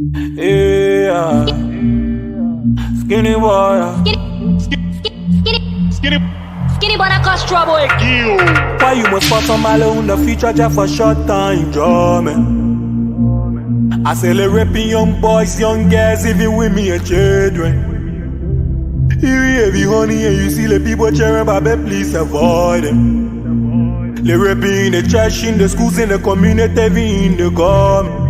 Yeah, skinny boy. Skinny boy that cause trouble. Why you must pass on my in the future just for short time, enjoyment? I celebrate young boys, young girls, even with me and children. You heavy honey and you see the people cheering, but please avoid them. They rapping in the church, in the schools, in the community, even in the government.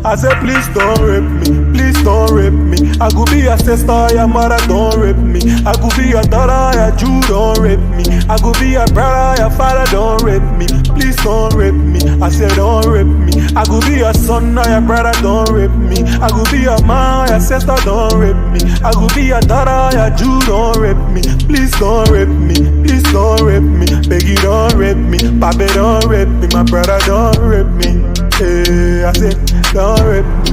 I said, please don't rape me, please don't rape me. I could be your sister, your mother, don't rape me. I could be your daughter, your Jew, don't rape me. I could be your brother, your father, don't rape me. Please don't rape me, I said don't rape me. I could be your son or your brother, don't rape me. I could be your mom, your sister, don't rape me. I could be your daughter, your Jew, don't rape me. Please don't rape me, please don't rape me. Peggy, don't rape me, Papi, don't rape me. My brother, don't rape me. Hey, I said, don't rape me.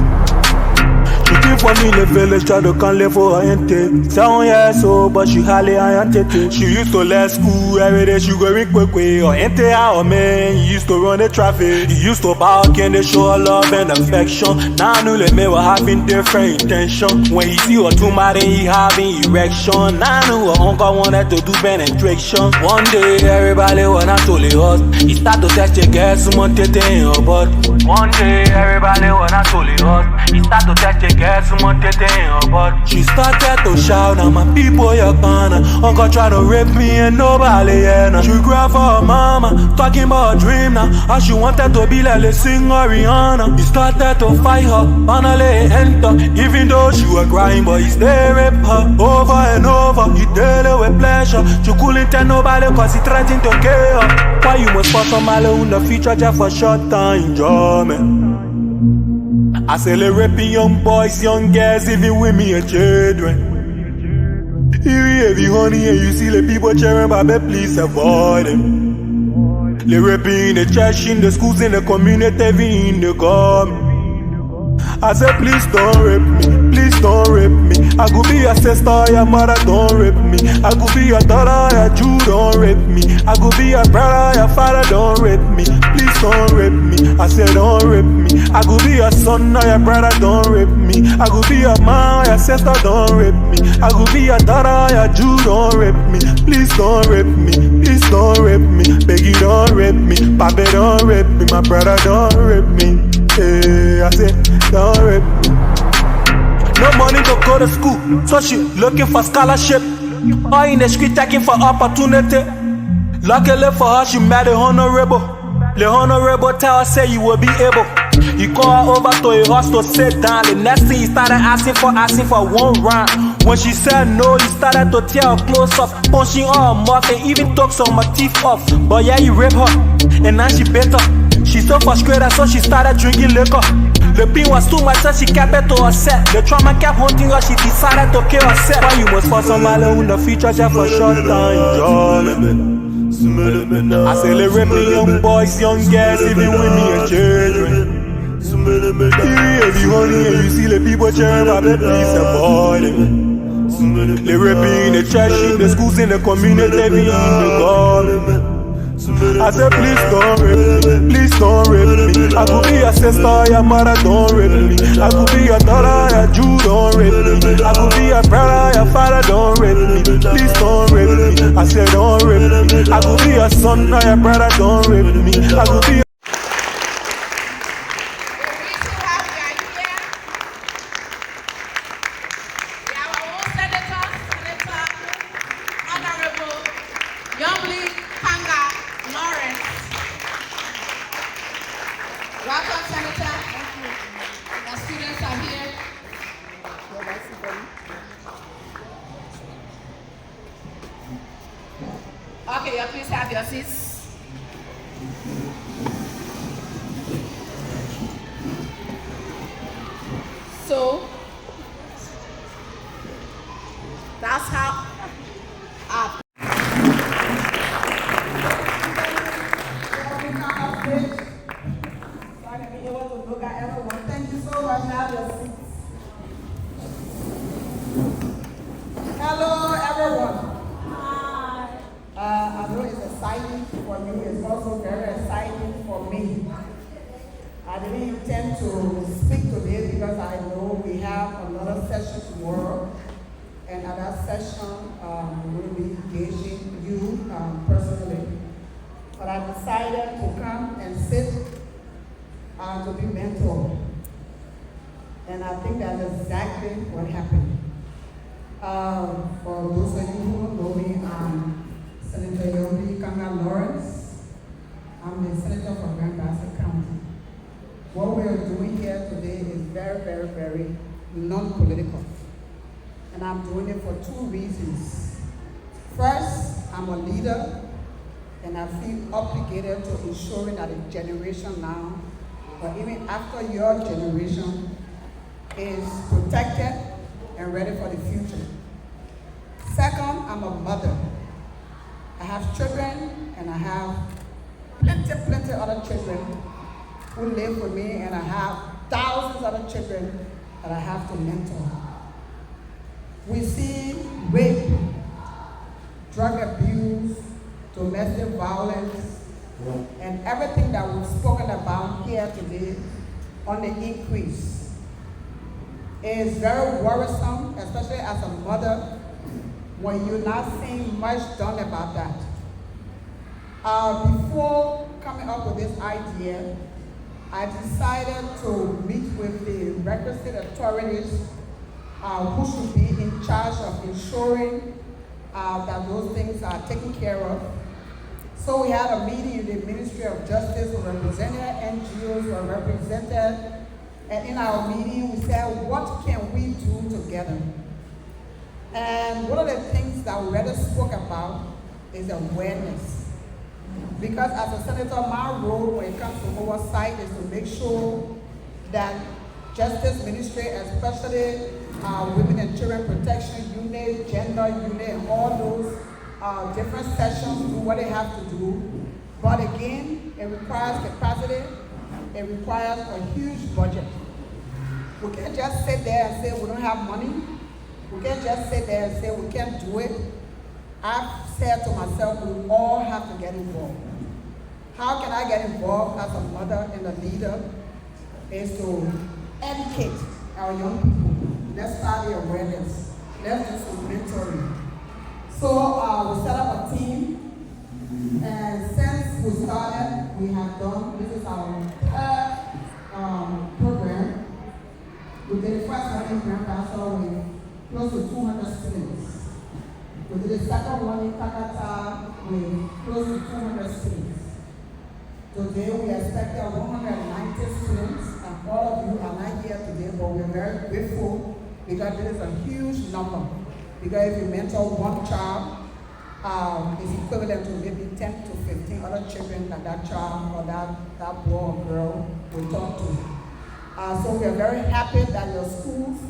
She came for me in the village, tried to come live for her auntie. 7 years old, but she hardly auntie. She used to left school every day, she going quick. Or auntie, our man, he used to run the traffic. He used to bark and they show love and affection. Now I knew that me were having different intention. When he see her too mad and he having erection. Now I knew her uncle wanted to do penetration. One day, everybody wanna totally us. He start to text your girl, someone tete in her butt. One day, everybody wanna totally us. He start to text your girl, someone tete in her butt. She started to shout, now my people you're gonna. Uncle try to rape me and nobody yeah. She cried for her mama, talking about a dream now. How she wanted to be like the singer Rihanna. He started to fight her, finally enter. Even though she was crying, but he still rape her over and over. He did it with pleasure. She couldn't tell nobody cause he threatened to kill her. Why you must pass on my in the future just for short time enjoyment? I celebrate young boys, young girls, even with me and children. You heavy honey and you see the people cheering, but please avoid them. They rapping in the church, in the schools, in the community, even in the government. I said, please don't rape me, please don't rape me. I could be your sister, your mother, don't rape me. I could be your daughter, your Jew, don't rape me. I could be your brother, your father, don't rape me. Please don't rape me, I said don't rape me. I could be your son or your brother, don't rape me. I could be your mom, your sister, don't rape me. I could be your daughter, your Jew, don't rape me. Please don't rape me, please don't rape me. Peggy, don't rape me, Papi, don't rape me. My brother, don't rape me. Hey, I said, don't rape me. No money to go to school, so she looking for scholarship. Or in the street taking for opportunity. Luckily for her, she met the honorable. The honorable tell her, say you will be able. He called her over to a house to sit down. The next thing he started asking for one round. When she said no, he started to tear her clothes off, punching her mouth and even took some of her teeth off. But yeah, he raped her, and now she bit her. She so frustrated, so she started drinking liquor. The pain was too much, so she kept it to herself. The trauma kept haunting her, she decided to kill herself. Why you must find somebody in the future just for short time enjoyment? I celebrate the young boys, young girls, even with me and children. You heavy honey and you see the people cheering, but please avoid them. They rapping in the church, in the schools, in the community, even in the government. I said please don't rape me, please don't rape me. I could be your sister, your mother, don't rape me. I could be your daughter, your Jew, don't rape me. I could be your brother, your father, don't rape me. Please don't rape me, I said don't rape me. I could be your son or your brother, don't rape me. I could be Nyonblee Karnga Lawrence. Welcome, Senator. Thank you. The students are here. Okay, please have your seats. So, that's how thank you so much. Have your seats. Hello, everyone. Hi. I know it's exciting for you. It's also very exciting for me. I didn't intend to speak today because because I know we have another session tomorrow, and at that session, we will be engaging you personally. But I decided to come and sit to be mentored. And I think that's exactly what happened. For those of you who don't know me, I'm Senator Nyonblee Karnga Lawrence. I'm the Senator for Grand Bassa County. What we are doing here today is very, very, very non-political. And I'm doing it for two reasons. First, I'm a leader, and I feel obligated to ensuring that the generation now, or even after your generation, is protected and ready for the future. Second, I'm a mother. I have children, and I have plenty other children who live with me, and I have thousands of other children that I have to mentor. We see rape, drug abuse, domestic violence, and everything that we've spoken about here today on the increase. It is very worrisome, especially as a mother, when you're not seeing much done about that. Before coming up with this idea, I decided to meet with the requisite authorities who should be in charge of ensuring that those things are taken care of. So we had a meeting in the Ministry of Justice, we represented NGOs, were represented, and in our meeting we said, what can we do together? And one of the things that we rather spoke about is awareness. Because as a senator, my role when it comes to oversight is to make sure that Justice Ministry, especially Women and Children Protection Unit, Gender Unit, and all those different sessions do what they have to do. But again, it requires capacity, it requires a huge budget. We can't just sit there and say we don't have money. We can't just sit there and say we can't do it. I've said to myself, we all have to get involved. How can I get involved as a mother and a leader? Is to educate our young people. Let's start the awareness. Let's do some mentoring. So we set up a team, and since we started, we have done, this is our third program. We did the first one in Grand Bassa with close to 200 students. We did the second one in Takata with close to 200 students. Today we expect 190 students, and all of you are not here today, but we're very grateful because this is a huge number. Because if you mentor one child, it's equivalent to maybe 10 to 15 other children that child or that boy or girl will talk to. So we are very happy that your schools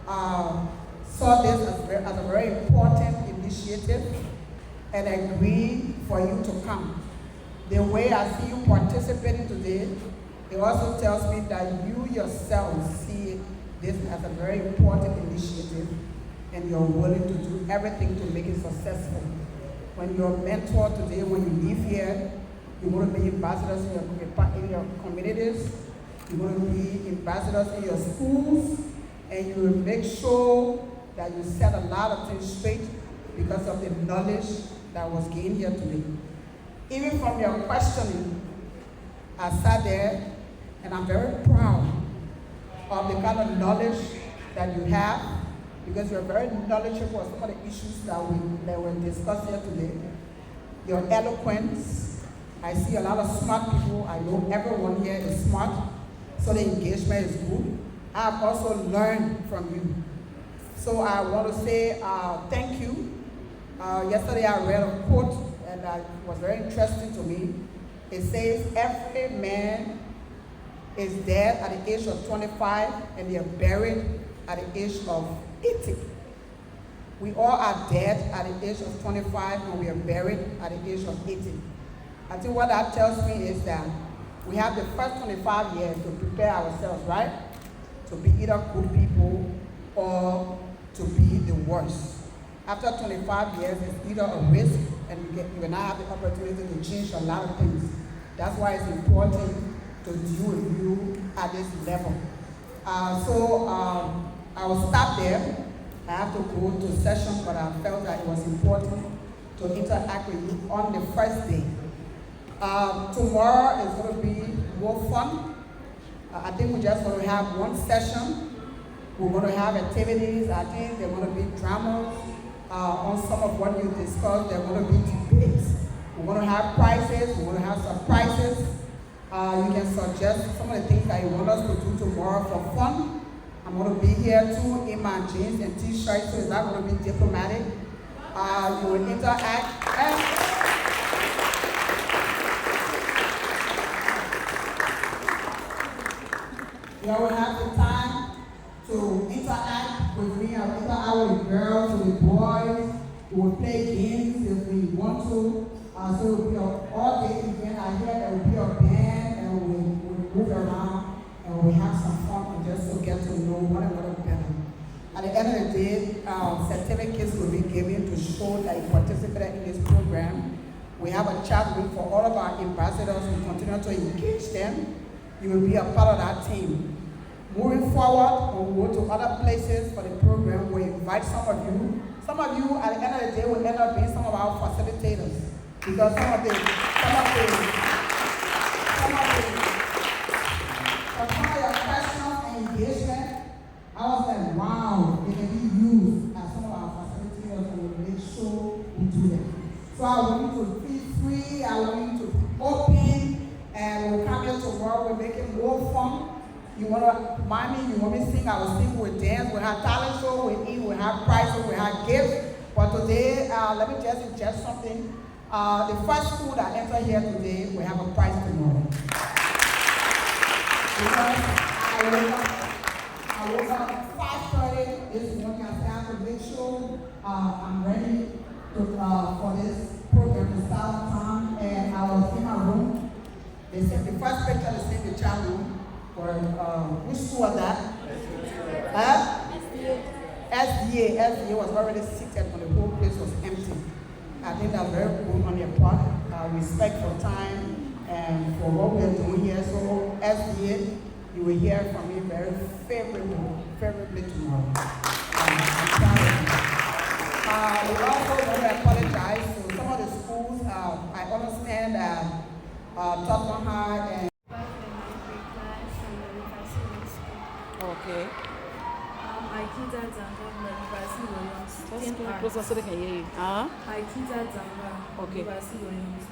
saw this as a very important initiative and agreed for you to come. The way I see you participating today, it also tells me that you yourself see this as a very important initiative and you're willing to do everything to make it successful. When you're a mentor today, when you leave here, you want to be ambassadors in your communities, you want to be ambassadors in your schools, and you will make sure that you set a lot of things straight because of the knowledge that was gained here today. Even from your questioning, I sat there and I'm very proud of the kind of knowledge that you have, because you're very knowledgeable of some of the issues that were discussed here today. Your eloquence, I see a lot of smart people. I know everyone here is smart, so the engagement is good. I've also learned from you. So I want to say thank you. Yesterday I read a quote and that was very interesting to me. It says, every man is dead at the age of 25 and they are buried at the age of 80. We all are dead at the age of 25 and we are buried at the age of 80. I think what that tells me is that we have the first 25 years to prepare ourselves, right? To be either good people or to be the worst. After 25 years, it's either a risk and you will not have the opportunity to change a lot of things. That's why it's important to deal with you at this level. I will stop there. I have to go to session, but I felt that it was important to interact with you on the first day. Tomorrow is going to be more fun. I think we're just going to have one session. We're going to have activities. I think there are going to be dramas on some of what you discussed. There are going to be debates. We're going to have prizes. We're going to have surprises. You can suggest some of the things that you want us to do tomorrow for fun. I'm going to be here too in my jeans and t-shirt, so it's not going to be diplomatic. You will interact. You will have the time to interact with me. I'll interact with the girls, with the boys. We will play games if we want to. So it will be an all-day event. I hear there will be a band, and we'll move around, and we'll have some fun and just to get to know one another better. At the end of the day, certificates will be given to show that you participated in this program. We have a chat week for all of our ambassadors. We continue to engage them. You will be a part of that team. Moving forward, we'll go to other places for the program. We'll invite some of you. Some of you, at the end of the day, will end up being some of our facilitators. Because some of the your questions and engagement, I was like, wow, they can be used as some of our facilitators, and we'll make sure we do that. So I want you to feel free, I want you to be open, and we'll come here tomorrow, we'll make it more fun. You want to remind me, you want me to sing, I will sing, we'll dance, we'll have talent show, we'll eat, we'll have prizes, we'll have gifts. But today, let me just suggest something. The first school that enter here today, we have a prize tomorrow. Because I woke up at 5:30 this morning. I said I have to make sure I'm ready for this program to start on time. And I was in my room. They said the first picture they sent the child room. For which school was that? SDA was already seated when the whole place was empty. I think that's very cool on their part. Respect for time and for what we're doing here. So SDA, you will hear from me very favorably tomorrow. We also want to apologize to some of the schools. I understand that Tottenham High and okay. Aikita Zanga from the University Williams. Just come closer so they can hear you. Aikita Zanga from the Okay. University Williams.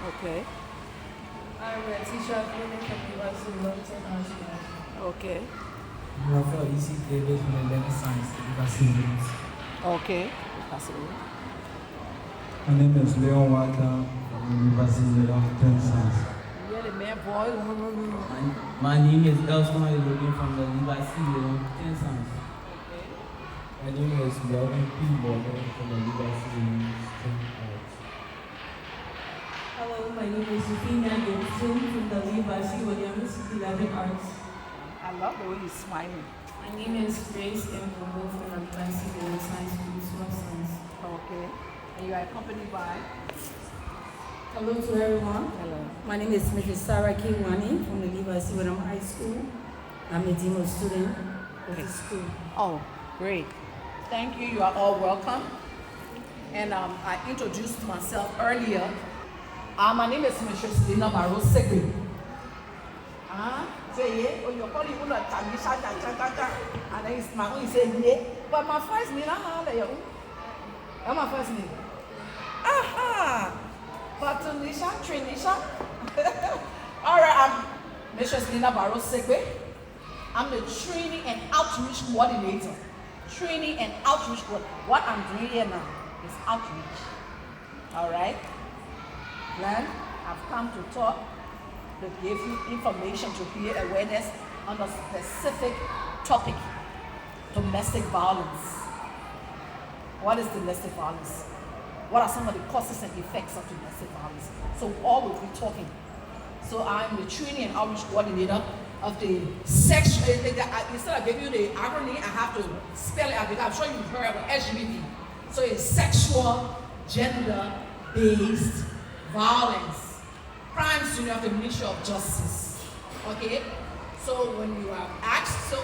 Okay. I'm a teacher from the University Williams. Okay. Rafael E.C. Davis from the Level Science University Williams. Okay. Possible. My name is Leon Walker from the University of Science. Yeah, the man boy. My name is Elston Logan from the University of Science. Okay. My name is Melvin P. Morgan from the University of Hello, my name is Euphemia Gibson from the Liberia Williams 11 Arts. I love the way he's smiling. My name is Grace M. Bobo from the Liberia Williams Science School of Science. Okay. And you are accompanied by? Hello to everyone. Hello. My name is Mrs. Sarah Kiwani from the Liberia Williams High School. I'm a demo student of the school. Oh, great. Thank you. You are all welcome. And I introduced myself earlier. My name is Mrs. Lina Barrow Segwe. Say yeah, or you're calling Una Tamisha, and then it's my own say yeah. But my first name, I'm my first name. Aha! But Trinisha. All right, I'm Mrs. Lina Barrow Segwe. I'm the training and outreach coordinator. Training and outreach coordinator. What I'm doing here now is outreach. All right? Then I've come to talk, to give you information, to create awareness on a specific topic, domestic violence. What is domestic violence? What are some of the causes and effects of domestic violence? So all will be talking. So I'm the training and outreach coordinator of the sexual, instead of giving you the acronym, I have to spell it out because I'm sure you've heard of LGBT. So it's sexual, gender-based violence, crimes unit of the Ministry of Justice. Okay? So when you are asked, so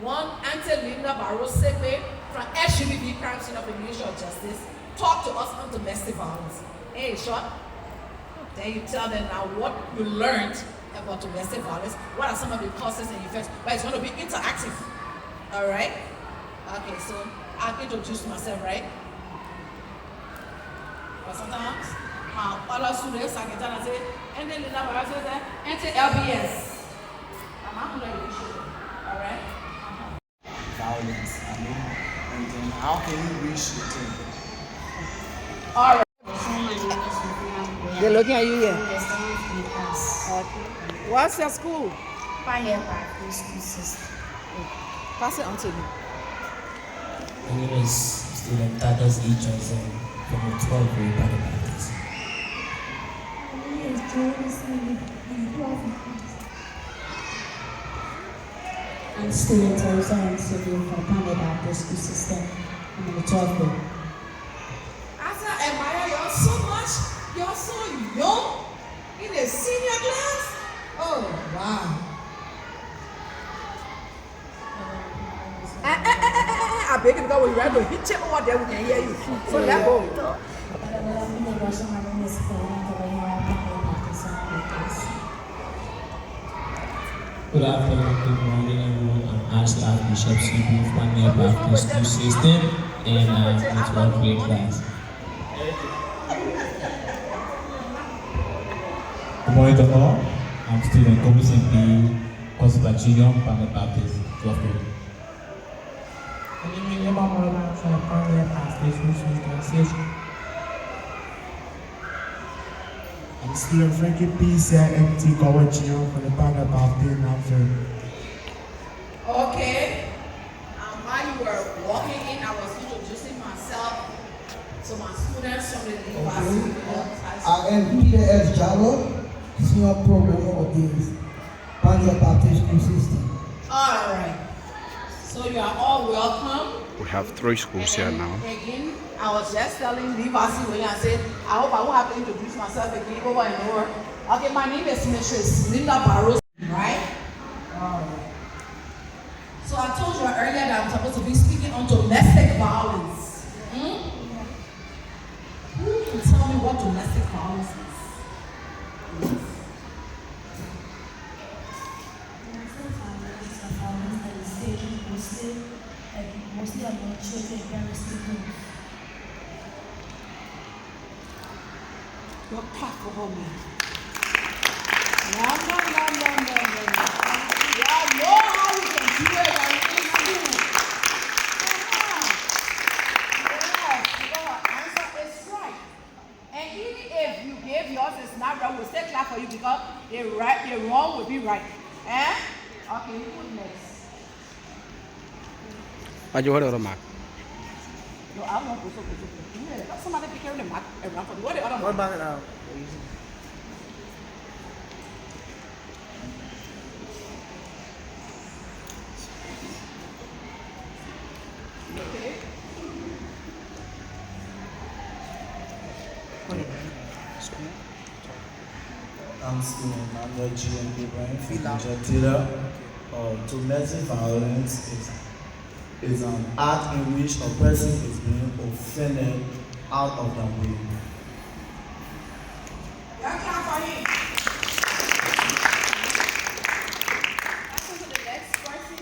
one Auntie Linda Barrosepe from SUBB Crime Scene of Ministry of Justice talk to us on domestic violence. Hey, short. Then you tell them now what you learned about domestic violence, what are some of the causes and effects, but it's going to be interactive. All right? Okay, so I'll introduce myself, right? But sometimes, other students, I can tell and say, and then Linda Barrosepe, LBS. I'm not going to issue. All right? Violence, and then how can you reach the thing? All right. They're looking at you here. What's your school? Pioneer Baptist School System. Pass it on to me. My name is student Tadas E. Johnson from the 12th grade Pioneer Baptist. My name is Jordan Smith from 12th class. I'm student Rosanne Sylvia from Pioneer Baptist School System. I'm in the 12th grade. After I admire you so much, you're so young in a senior class. Oh, wow. I beg you, because when you have to hit you over there, we can hear you. So let go. Good afternoon, good morning, everyone. I'm Ashley Archbishop CB from Pioneer Baptist School System, and I'm in the 12th grade class. Good morning to all. I'm student Kobusin P. Kosibachiyom, Pioneer Baptist, 12th grade. My name is Nyonblee from Karnga Lawrence National. I'm student Frankie P. MT Kawachio from the Karnga Baptist National. Okay. While you were walking in, I was introducing myself to my students from the University of High School. I am Peter S. Jallo, Senior Program of this Pioneer Baptist School System. All right. So you are all welcome. We have 3 schools here now. Again, I was just telling Livasi when I said, I hope I won't have to introduce myself again over and over. Okay, my name is Mrs. Linda Barrosepe, right? All right. So I told you earlier that I'm supposed to be speaking on domestic violence. Who can tell me what domestic violence is? Mostly about children, parents, people. You're capable, man. No. Y'all know how we can do it in school. Yes, because our answer is right. And even if you gave yours is not right, we'll still clap for you because the wrong will be right. Eh? Okay, you put next. What do you want to mark? No, I don't want to go. Somebody be carrying the mark around for me. What the other What mark? about it now? Okay. I'm student under GMB Brain from Jatila. Domestic violence is an act in which a person is being offended out of their will. Clap for him. Let's go to the next person.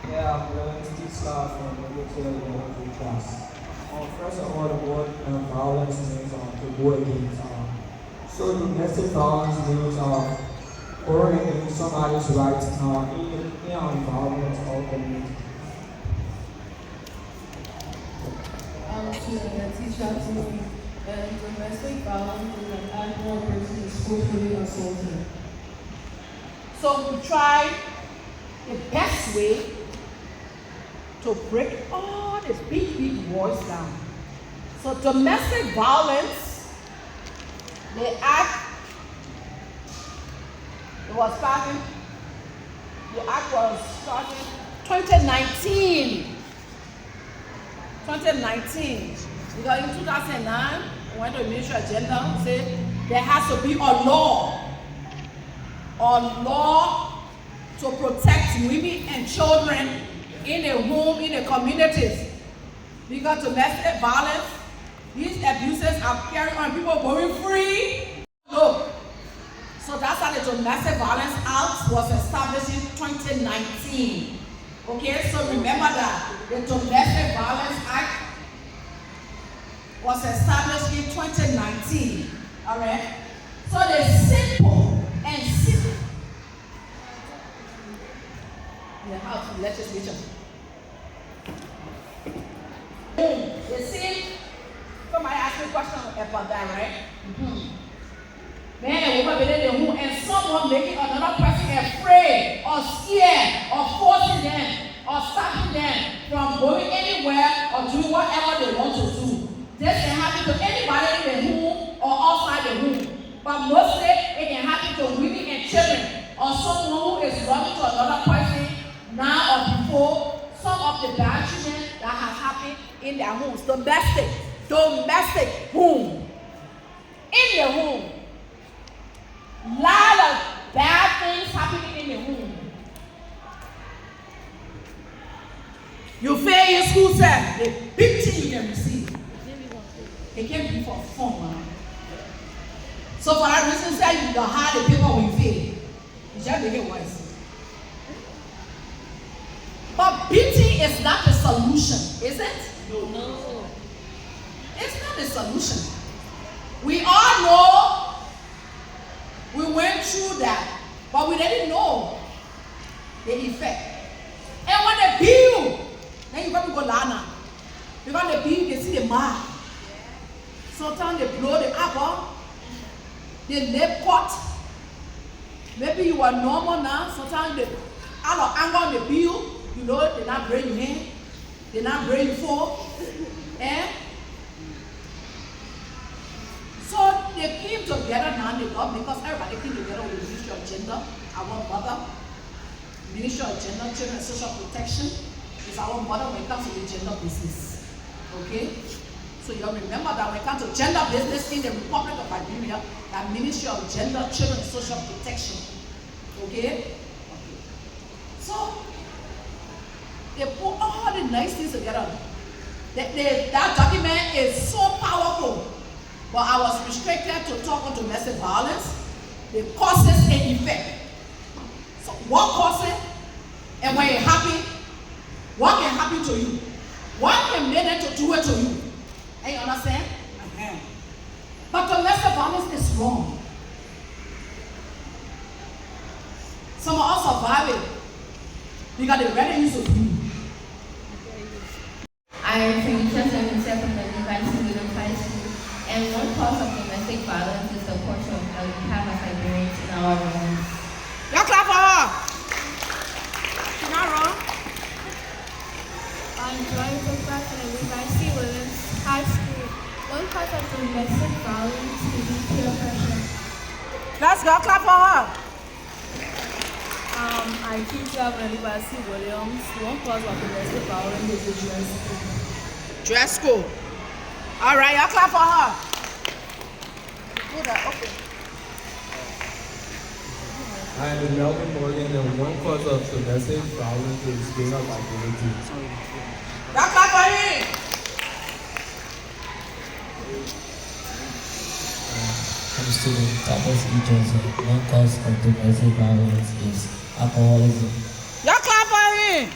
Yeah, I'm going to teach staff from the 12th grade class. First of all, the word violence means to go against. So domestic violence means going against somebody's rights in our environment or community. I'm to teach us and domestic violence is an act where a person is forcefully assaulted. So we try the best way to break all these big words down. So domestic violence, the act was started 2019. Because in 2009, we went to the Ministry of Gender, we said there has to be a law to protect women and children in a home, in the communities. Because domestic violence, these abuses are carrying on, people going free. No. So that's how the Domestic Violence Act was established in 2019. Okay, so remember that the Domestic Violence Act was established in 2019. All right. So the simple and simple. The House of Legislation. You see, somebody asked me a question about that, right? Man and woman within the home, and someone making another person afraid or scared or forcing them or stopping them from going anywhere or doing whatever they want to do. This can happen to anybody in the home or outside the home. But mostly it can happen to women and children or someone who is running to another person now or before. Some of the bad children that have happened in their homes. Domestic home. In the home. Lot of bad things happening in the home. You fail in school, sir. The big thing you can receive. It can't be for fun, man. So for that reason, say you don't have the paper when you fail. You just make it wise. But beating is not the solution, is it? No. It's not the solution. We all know we went through that, but we didn't know the effect. And when they beat you, then you probably go lana. Because they beat you, they see the mark. Sometimes they blow the apple, they lip cut. Maybe you are normal now. Sometimes they out of anger they beat you. You know, they not bring you in, they not bring you forth. Eh? So they came together now, they love, because everybody came together with the Ministry of Gender, our mother. Ministry of Gender, Children and Social Protection is our mother when it comes to the gender business. Okay? So you remember that when it comes to gender business in the Republic of Liberia, that Ministry of Gender, Children and Social Protection. Okay? So they put all the nice things together. That document is so powerful. But I was restricted to talk on domestic violence, the causes and effect. So what causes and when it happens, what can happen to you? What can make them to do it to you? And you understand? But domestic violence is wrong. Some of us survive it because they rather use of you. I am Princess and myself from the University of High School. And one cause of domestic violence is the portion that we have as Liberians in our homes. Y'all clap for her. She's not wrong. I'm joining the class in the University Women's High School. One cause of domestic violence is peer pressure. Let's go, clap for her. I teach at the University Williams. One cause of domestic violence is the dress code. Dress code. All right, y'all clap for her. Okay. I am Melvin Morgan, and one cause of domestic violence is being a liability. Y'all clap for him. I'm a student, Thomas E. Johnson. One cause of domestic violence is alcoholism. Y'all clap for him.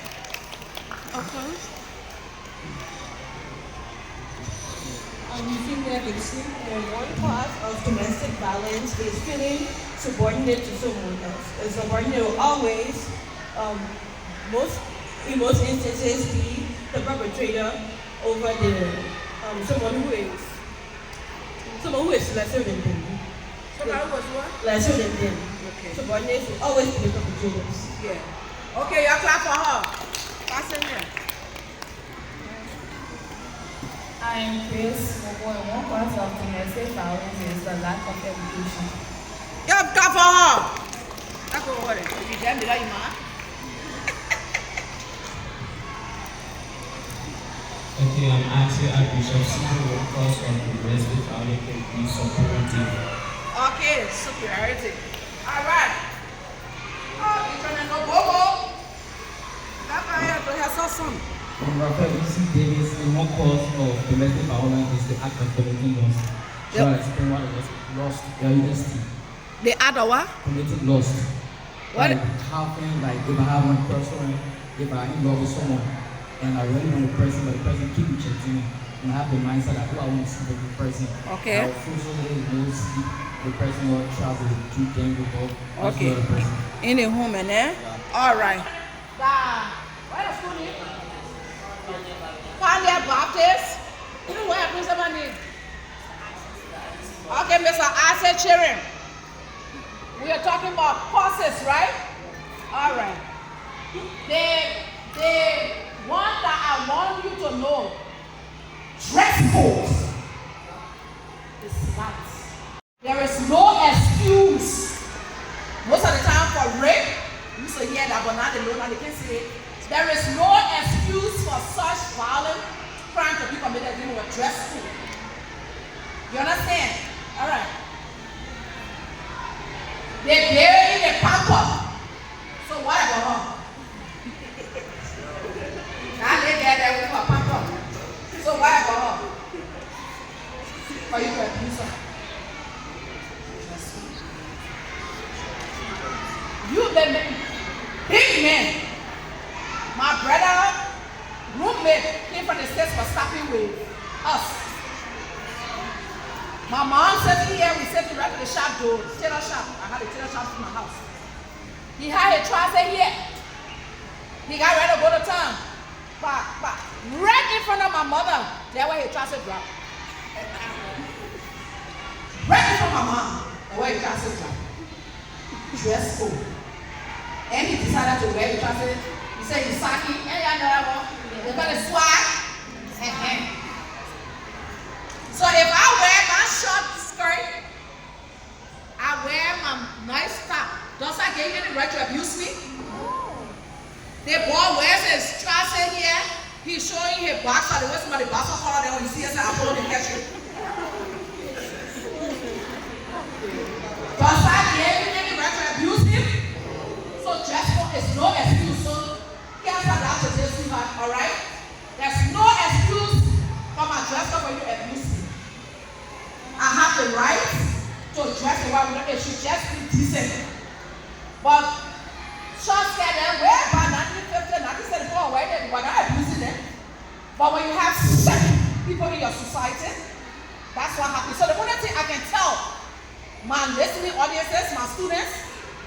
Okay. I'm female Dixon, and one cause of domestic violence is feeling subordinate to someone else. A subordinate will always, in most instances, be the perpetrator over the someone who is lesser than them. Somebody was what? Lesser than them. Okay. Subordinates will always be the perpetrators. Yeah. Okay, y'all clap for her. Pass in there. I am Chris. One cause of domestic violence is the lack of education. Y'all clap for her. That's what it is. If you damn it, you mind? Okay, I'm asking Archbishop Stephen what cause of domestic violence can be supportive. Okay, superiority. All right. Oh, you're trying to know Bobo. That guy has to have some. Raphael, you see, Davis, the one cause of domestic violence is the act of committing loss. So I explain what it was lost, your university. The other what? Committing lost. What? Like having, like if I have one person, if I'm in love with someone, and I really want the person, but the person keep rejecting me, and I have the mindset that I want to see the person. Okay. I'll forcefully go sleep, the person will travel to them with okay. The person. In the home, and eh? Yeah. All right. Where is school? Pioneer Baptist. Where is the name? Okay, Mr. Isaac Chirin. We are talking about courses, right? All right. The one that I want you to know, dress code is that. There is no excuse. Most of the time for rape, you used to hear that, but not alone, and they can say it. There is no excuse for such violent crime to be committed in a dress code. You understand? All right. They bury the pamper. So what about her? Now they get there with her pamper. So what about her? For you to abuse her. You the big man. My brother, roommate, came from the States for stopping with us. My mom said here, we said to right to the shop door, tailor shop. I had a tailor shop in my house. He had a trouser here. He got ready to go to town. But right in front of my mother, there where his trouser dropped. Right in front of my mom, there where his trouser dropped. Dress code. And he decided to wear the trouser. He said he's saki, and you know that one. They're gonna swag. So if I wear my short skirt, I wear my nice top. Does I give you the right to abuse me? The boy wears his trouser here. He's showing his boxer. The way somebody boxer collar there when you see us, I pull the catch you. Does I give you any right to abuse him? So Jasper is no excuse. So cancel that to this sweetheart, all right? There's no excuse for my dresser when you abuse me. I have the right to dress the way I want. It should just be decent. But short skirt then wear by 1950, 1974, where they were not abusing them. But when you have certain people in your society, that's what happens. So the only thing I can tell my listening audiences, my students,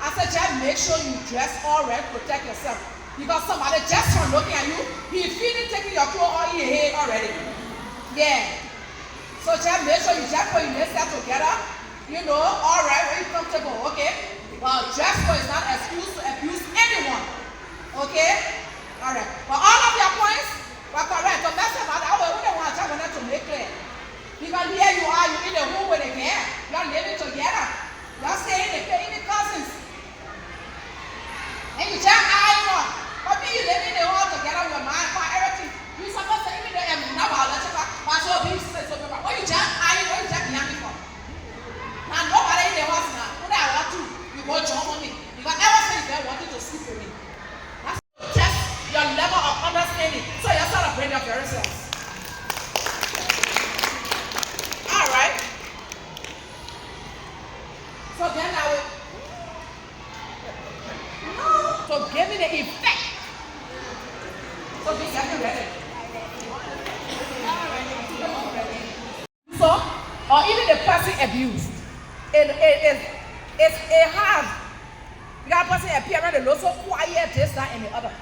I said just make sure you dress all right, protect yourself. Because somebody just from looking at you, he's feeling taking your clothes all in your head already. Yeah. So just make sure you just put your yourself together, you know, all right, where you're comfortable, okay? Well, dress code is not an excuse to abuse anyone, okay? All right. But all of your points were correct. So that's about that. We don't want to make clear. Because here you are, you're in the room with a man. You're living together. You're staying in the cousins. And you just eye for. But me, you live in the hall together with your mind for everything. You're supposed to even though I'm not about that. But so be so what you just eye, what you just behind me for? Now nobody in the house now. What I want to, you go jump on me. Because ever since they wanted to sleep with me. That's just your level of understanding. So you're sort of bring up yourselves. All right. So then I will. So give me the effect. So be getting ready. So, or even the person abused. It has. You got a person appear around the low so quiet, this, that, and the other.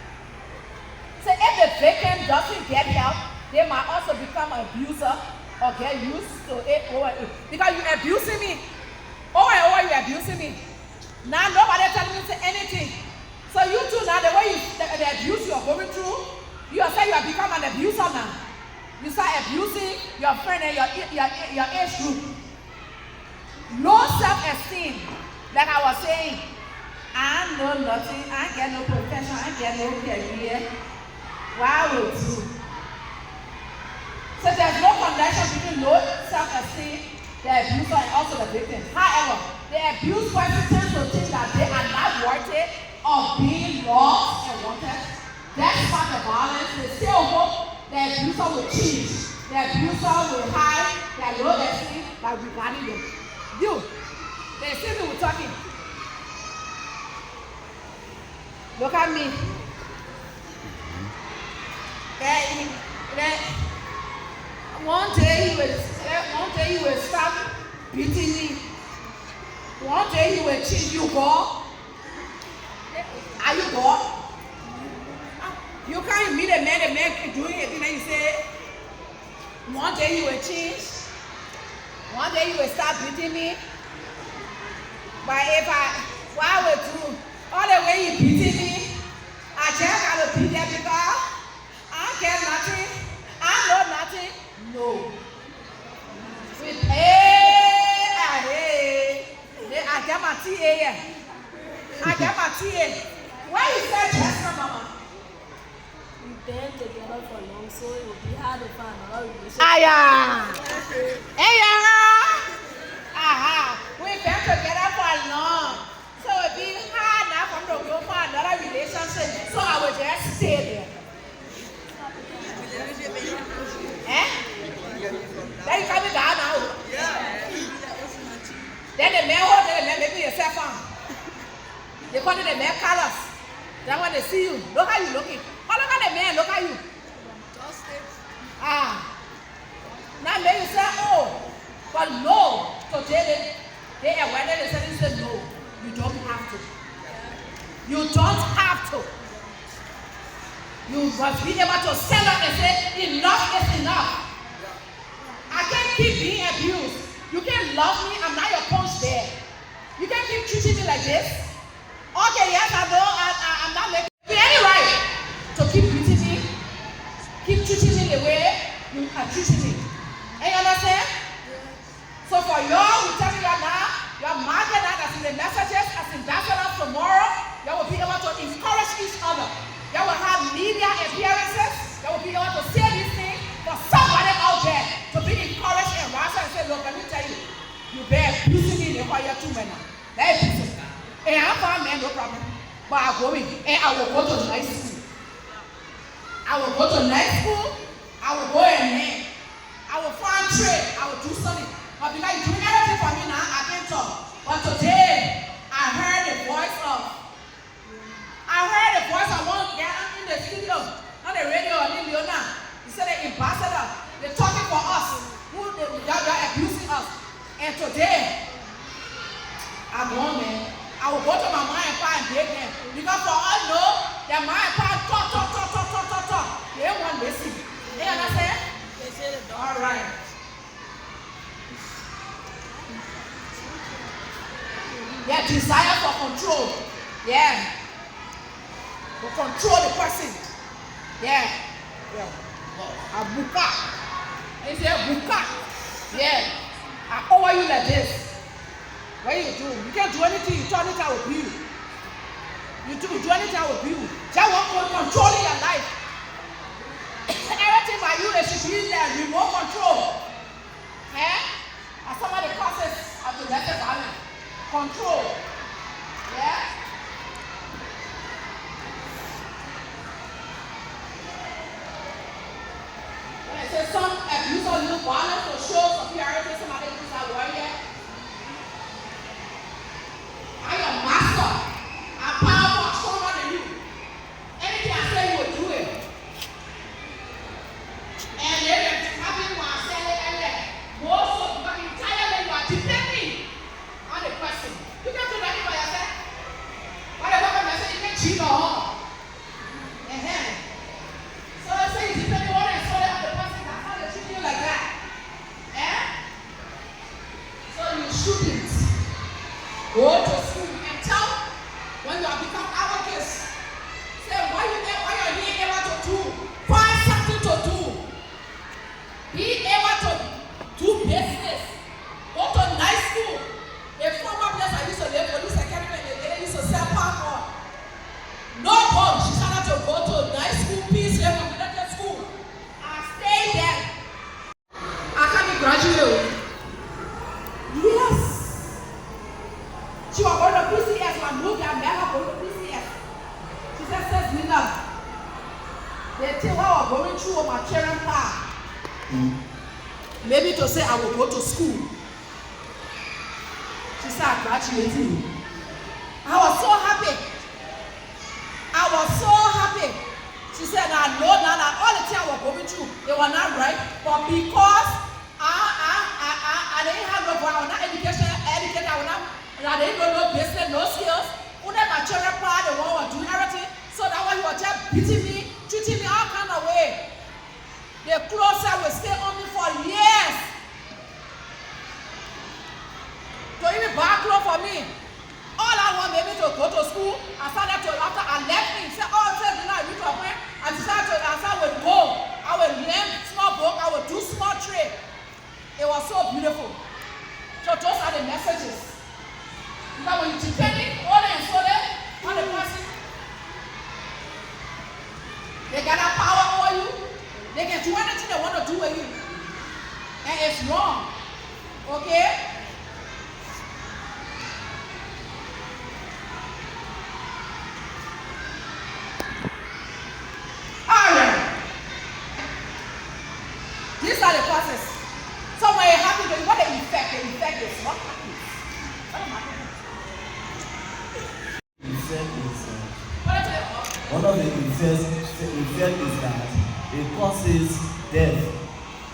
So if the victim doesn't get help, they might also become an abuser or get used to it over it. Because you're abusing me. Over and over you're abusing me. Now nobody telling me to say anything. So you too now, the way the abuse you're going through, you are saying you have become an abuser now. You start abusing your friend and your age group. Low self-esteem, like I was saying, I know nothing, I get no profession, I get no career. Why would you? So there's no connection between low self-esteem, the abuser, and also the victim. However, the abused person tends to think that they are not worthy of being loved and wanted. That's why the violence. They still hope the abuser will change. The abuser will hide their low esteem by regarding them. You, they see me with talking. Look at me. One day he will stop beating me. One day he will cheat you, God. Are you God? You can't meet a man doing it, and then you say, one day he will change. One day he will stop beating me. But if why would do all the way he beating me, I just gotta beat them because I don't care nothing. I know nothing. No. With I got my TA. I got my TA. Why you say Chester, Mama? We been together for long, so it will be hard to find another relationship. We've been together for long, so it will be hard now for me to go for another relationship. So I will just stay there. Then you coming down now. Then the man maybe yourself on. They call it the man colors. Then when they see you, look how you looking. Oh, look at the man, look at you. Now maybe you say, oh, but no. So they are when they say no, you don't have to. You don't have to. You must be able to stand up and say, enough is enough. I can't keep being abused. You can't love me, I'm not your punch there. You can't keep treating me like this. Okay, yes, I know, I'm not making any right to keep beating me, keep treating me the way you are treating me. And you understand? So for y'all, we tell you right now, you're marking that as in the messages, as ambassadors tomorrow, you will be able to encourage each other. You will have media appearances, you will be able to say these things for somebody out there to be encouraged and rise and say, look, let me tell you, you better abusing me in the fire too many. Let it be. And I'm fine, man, no problem. But I'll go in and I will go to night school. I will go to night school, I will go in there. I will find trade, I will do something. But because you do everything for me now, I can't talk. But today, I heard the voice of one guy in the studio, on the radio, in Leona. He said the ambassador, they're talking for us, they're abusing us. And today, I'm going, man. I will go to my mom and pa and beg them. Because for all know, their mom and pa talk. They don't want to listen. You understand? They say it. All right. Their desire for control. Yeah. To control the person. Yeah. A buka. They say buka. Yeah. I owe you like this. What you do? You can't do anything. You turn it out with you. You do anything with you. Just want controlling your life. Everything by you, they should be there. Remote control. Eh? As some of the causes of domestic violence. Control. Yeah? When I say some abuse or little violence or show superiority, somebody is a warrior. I'm your master. I'm powerful, I'm stronger than you. Anything I say, you will do it. And then having one say and most of the entire you are depending on the person. You get to through my children's path. Maybe to say I will go to school. She said I graduated. I was so happy. I was so happy. She said, I know now that all the things I was going through, they were not right, but because I didn't have no education, I didn't know no business, no skills. When my children part, they want to do everything. So that when he was just beating me, treating me all kind of way. The closer will stay on me for years. To even buy clothes for me. All I want maybe to go to school. I started to, after I left me, say, oh, say, you know, I need to apply. I decided to, I would go. I would learn small book. I would do small trade. It was so beautiful. So those are the messages. Because when you depend on and solely on the person, they got that power over you. They can do anything they want to do with you. And it's wrong. Okay? These are the causes. So when it happens, what the effect is what happens. One of the effects is that it causes death.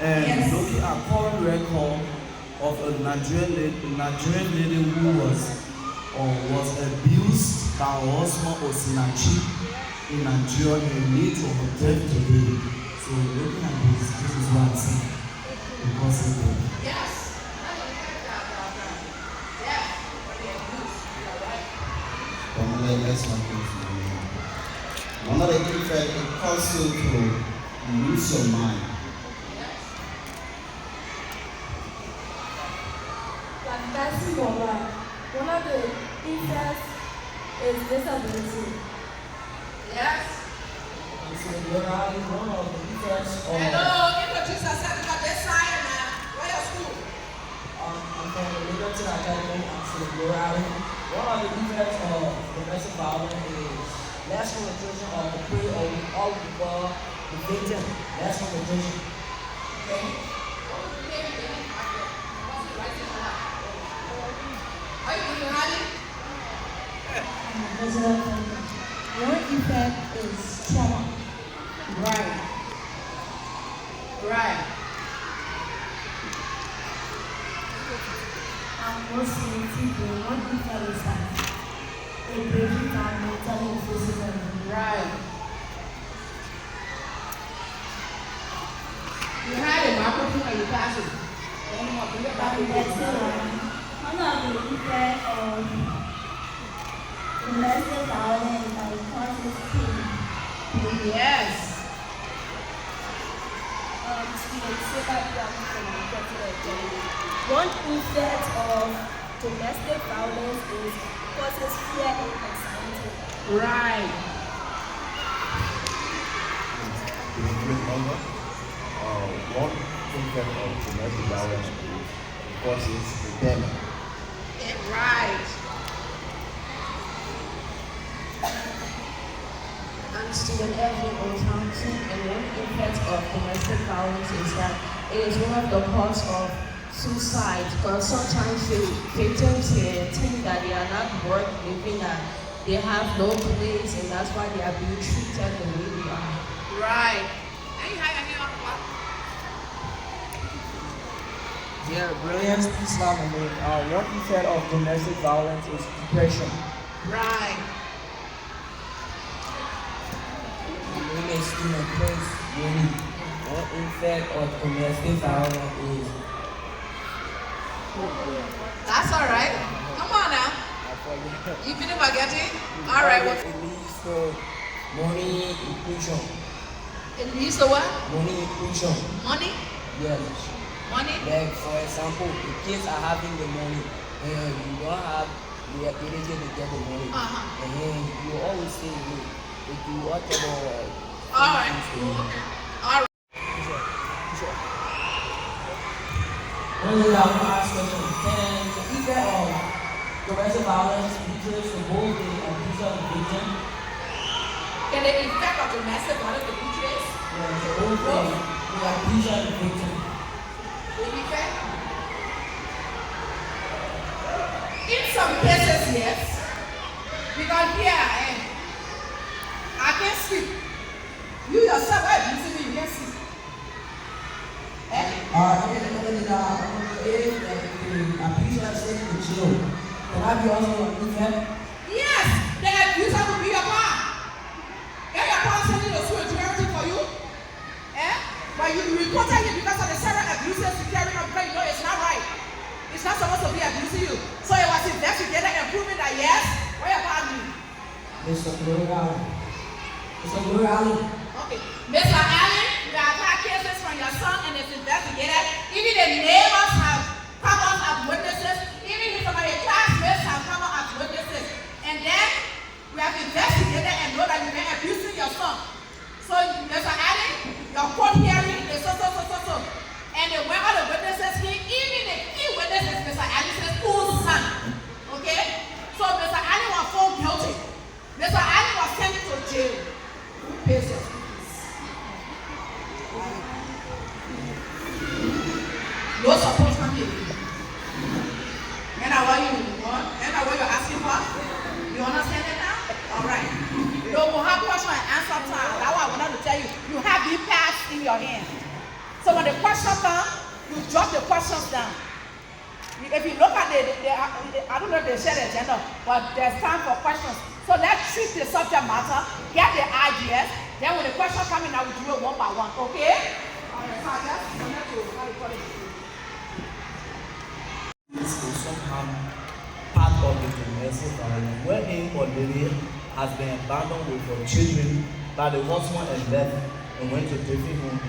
And looking at current record of a Nigerian lady who was abused by her husband Osinachi in Nigeria and lead to her death today. So looking at this is what I'm saying. Because of death. Yes. Let's not go through. One of the effects, it causes you to lose your mind. One of the effects is disability. Yes. One of the effects of... Hello, introduce yourself because they're signing now. Where your school? I'm from the Liberty Academy. I'm from Liberia. One of the effects of domestic violence is less concentration of the prey of all people, the victim, less concentration. Okay? Are you doing honey? One effect is trauma. Right. Right. Mostly people, one effect is that they break it down mentally and physically. Right. You had a microphone and you pass it. One of the effects of domestic violence is that it causes pain. Yes. One effect of domestic violence is causes fear and anxiety. Right. One effect of domestic violence causes rebellion. Right. I'm Stephen Evelyn O'Thompson, and one effect of domestic violence is that it is one of the causes of suicide, because sometimes the victims think that they are not worth living, that they have no place, and that's why they are being treated the way they are. Right. Yeah, brilliance, Islam, and one effect of domestic violence is depression. Right. My name is Stephen Prince. One effect of domestic violence is... That's all right. Come on now. You feel spaghetti? All right. It leads to money inclusion. It leads to what? Money inclusion. Money? Yes. Money? Like, for example, the kids are having the money, and you don't have the ability to get the money. And then you always say, look, if you whatever. All right. All right. Only our last question. Can the effect of domestic violence be traced to both the abuser and the victim? Can the effect of domestic violence be traced? the whole thing, the abuser and the victim. In some cases, yes. Because here I can't sleep. You yourself are abusing me, you can't sleep. If the abuser is taken to jail, can I be also a defense? Yes, the abuser will be your mom. If your mom sending you to school and do everything for you, but you reported him because of the several abuses you carry on because you know it's not right. It's not supposed to be abusing you. So it was investigated and proven that yes, what about me? Mr. Glory Allen. Mr. Glory Allen. Okay. Mr. Allen, you have had cases from your son and it's investigated. Even the neighbors have come up as witnesses. Even some of the classmates have come up as witnesses. And then we have investigated and know that you been abusing your son. So, Mr. Allen, your court hearing is so. And they went all the witnesses here, even the key witness is Mr. Allen's own son. Okay? So Mr. Allen was found guilty. Mr. Allen was sent to jail. Who pays your fees? No support from you. And what you're asking for? You understand it now? Alright. So we'll have question and answer time. That's what I wanted to tell you. You have the pass in your hand. So when the question comes, you jot the questions down. If you look at I don't know if they share the agenda, but there's time for questions. So let's treat the subject matter, get the ideas, then when the question comes in, I will do it one by one, okay? Alright, so I just wanted to, This is somehow part of the domestic violence, wherein a lady has been abandoned with her children by the husband and left and went to different home.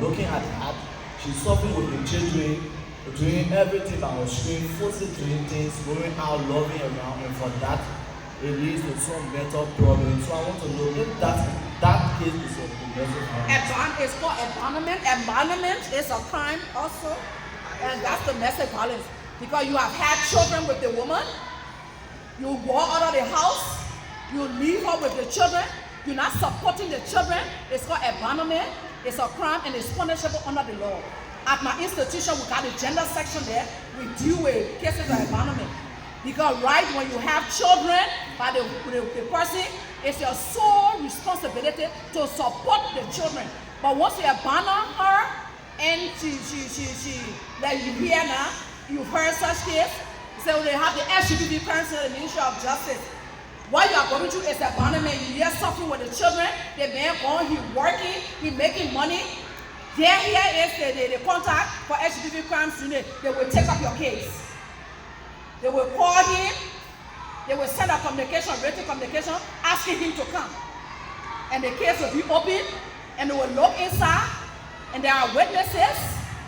Looking at that, she's suffering with the children, doing everything by her screen, forcing doing things, going out, loving around, and for that, it leads to some mental problems. So I want to know if that case is a domestic violence. It's called abandonment. Abandonment is a crime also, and that's domestic violence. Because you have had children with the woman, you walk out of the house, you leave her with the children, you're not supporting the children. It's called abandonment. It's a crime and it's punishable under the law. At my institution, we got a gender section there. We deal with cases of abandonment. Because right when you have children by the person, it's your sole responsibility to support the children. But once you abandon her and she like you hear now, you've heard such case, so they have the LGBT parents in the Ministry of Justice. What you are going through is abandonment. You are suffering with the children. The man going, he's working, he's making money. Here is the contact for LGBT crimes unit. They will take up your case. They will call him. They will send a communication, written communication, asking him to come. And the case will be open, and they will look inside, and there are witnesses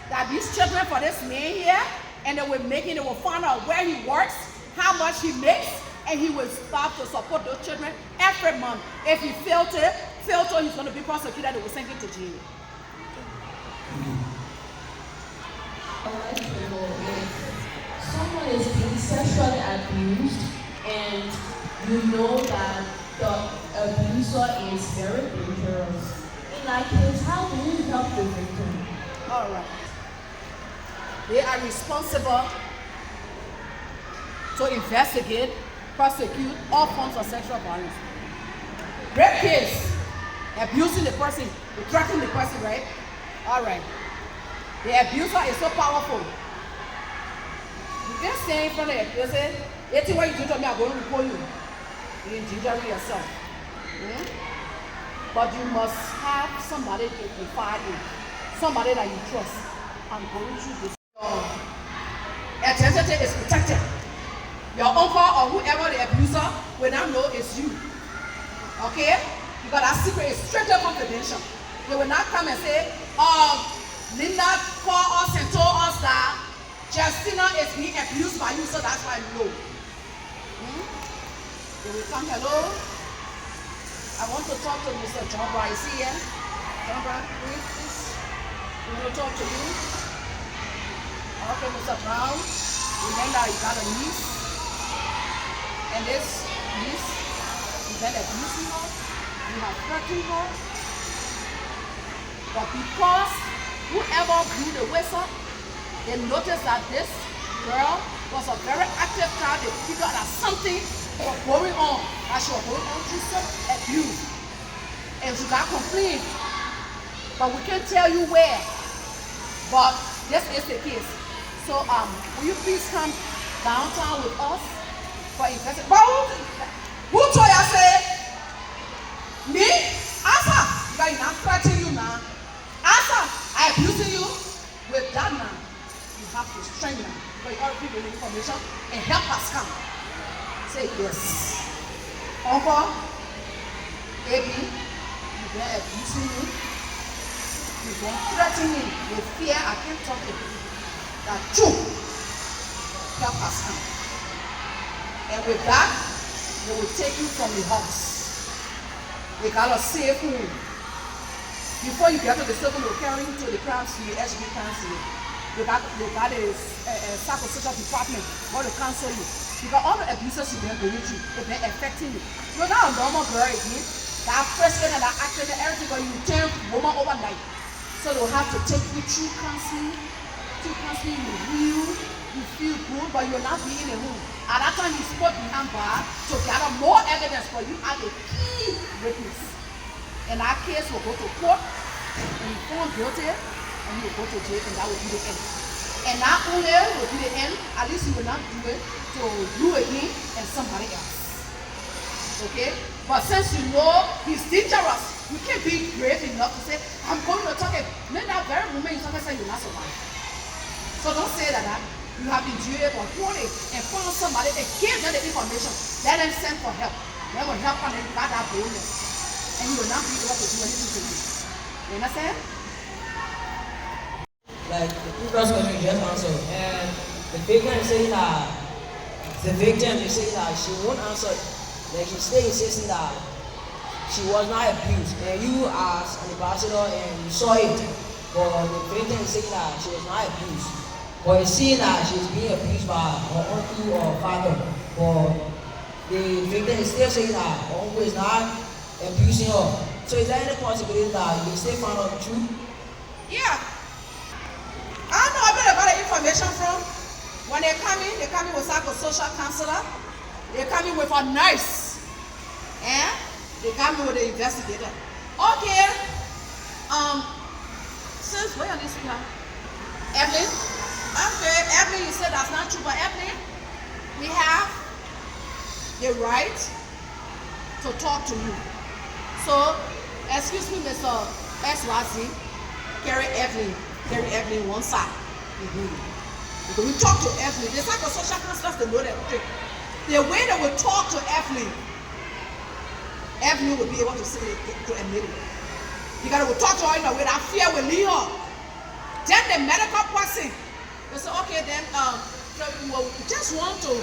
that these children for this man here, and they will find out where he works, how much he makes, and he will start to support those children every month. If he failed to, he's going to be prosecuted. They will send him to jail. Someone is being sexually abused, and you know that the abuser is very dangerous. In that case, how do you help the victim? All right. They are responsible to investigate, prosecute all forms of sexual violence. Rape case, abusing the person, threatening the person, right? All right. The abuser is so powerful. You can't stay in front of the abuser. Anything what you do to me, I'm going to report you. You injure yourself. But you must have somebody to confide in, somebody that you trust. I'm going through this. Your identity is protected. Your uncle or whoever the abuser will not know it's you. Okay? Because that secret is strictly confidential. They will not come and say, Linda called us and told us that Justina is being abused by you, so that's why you know. They will come, hello. I want to talk to Mr. John Brown. Is he here? John Brown, please. We want to talk to you. Okay, Mr. Brown. Remember, you got a niece. And this niece, you been abusing her. You have threatened her. But because whoever blew the whistle, they noticed that this girl was a very active child. They figured that something was going on, that she was going on through some abuse. And she got complained. But we can't tell you where. But this is the case. So will you please come downtown with us for investigation? But who told you say? Me? Answer! Because I'm threatening you now. Answer! I abusing you with that man. You have to strengthen him. Because you already give the information and help us come. Say yes. Uncle, baby, you've been abusing me. You've been threatening me with fear. I can't talk to you. That you help us come. And with that, they will take you from the house. They got a safe room. Before you get to the safe room, they'll carry you to the crime scene, the HB crime scene. They got a psychosocial department where they counsel you. Because all the abuses you've been going through, they've been affecting you. You're not a normal girl again. That person and that actor and everything, but you turn woman overnight. So they'll have to take you through counseling. Through counseling, you heal, you feel good, but you're not being in a room. At that time, you spoke behind bar to gather more evidence for you as a key witness. In that case, we'll go to court, and you found guilty, and you will go to jail, and that will be the end. And not only will be the end, at least you will not do it to you again and somebody else. Okay? But since you know he's dangerous, you can't be brave enough to say, I'm going to talk it. Then that very moment you say you're not surviving. So don't say that. You have been jailed for 20 and found somebody and give them the information. Let them send for help. They will help and then you got that boldness. And you will not be able to do anything to you. You understand? Like the previous question you just answered, and the victim is saying that she won't answer. Like she stay insisting that she was not abused, and you as an ambassador and you saw it, but the victim is saying that she was not abused. But it's saying that she's being abused by her uncle or father, but the victim is still saying that her uncle is not abusing her. So is there any possibility that you can still find out the truth? Yeah. I don't know where they got the information from. When they come in with like a social counselor. They come in with a nurse. And they come in with the investigator. Okay. Since where are these people? Evelyn? Okay, Evelyn, you said that's not true, but Evelyn, we have the right to talk to you. So, excuse me, Mr. XYZ, carry Evelyn one side. Because we talk to Evelyn. There's like a social counselors, they know that trick. The way they will talk to Evelyn will be able to say to admit it. Because they will talk to her in a way that fear will leave her. Then the medical person, they say, okay, then we just want to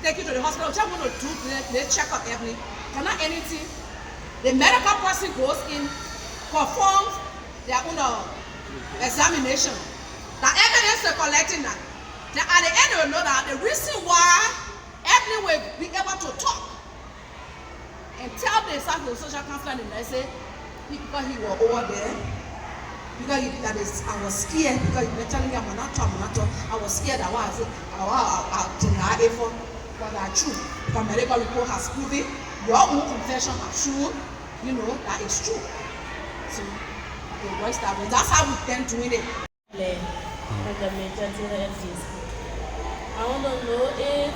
take you to the hospital, just want to do the check-up, Evelyn. Not anything. The medical person goes in, performs their own examination. The evidence they're collecting that. Then at the end they will know that the reason why Evelyn will be able to talk and tell the social counselor and they say, because he was over there, because I was scared, because you were telling me I'm not talk. I was scared that I deny it for that true. The medical report has proven your own confession has shown, that it's true. So the voice that way. That's how we tend doing it. I want to know if,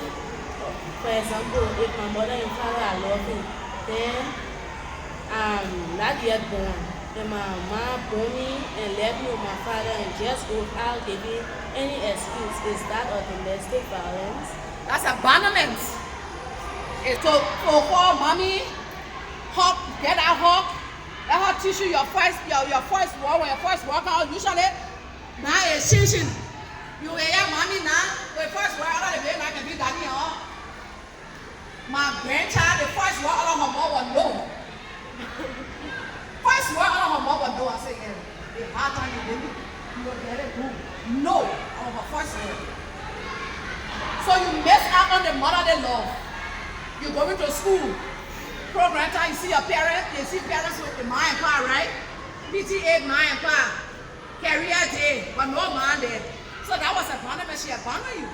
for example, if my mother and father are loving, then I'm not yet born. And my mom born me and left me with my father and just go out giving any excuse. Is that a domestic violence? That's abandonment. It's to call mommy, hug, get that hug, let her teach you your first word. When your first word comes, usually, now it's changing. You will hear mommy now, the first word out of the baby, I can be that here. My grandchild, the first word out of her mouth was no. First word out of her mouth was no. I say, the hard time you baby, you will get it good. No, out of her first word. So you miss out on the motherly love. You're going to school. Program time, you see your parents, you see parents with the mind power, right? PTA man and pa, career day, but no man there. So that was a punishment. She abandoned you.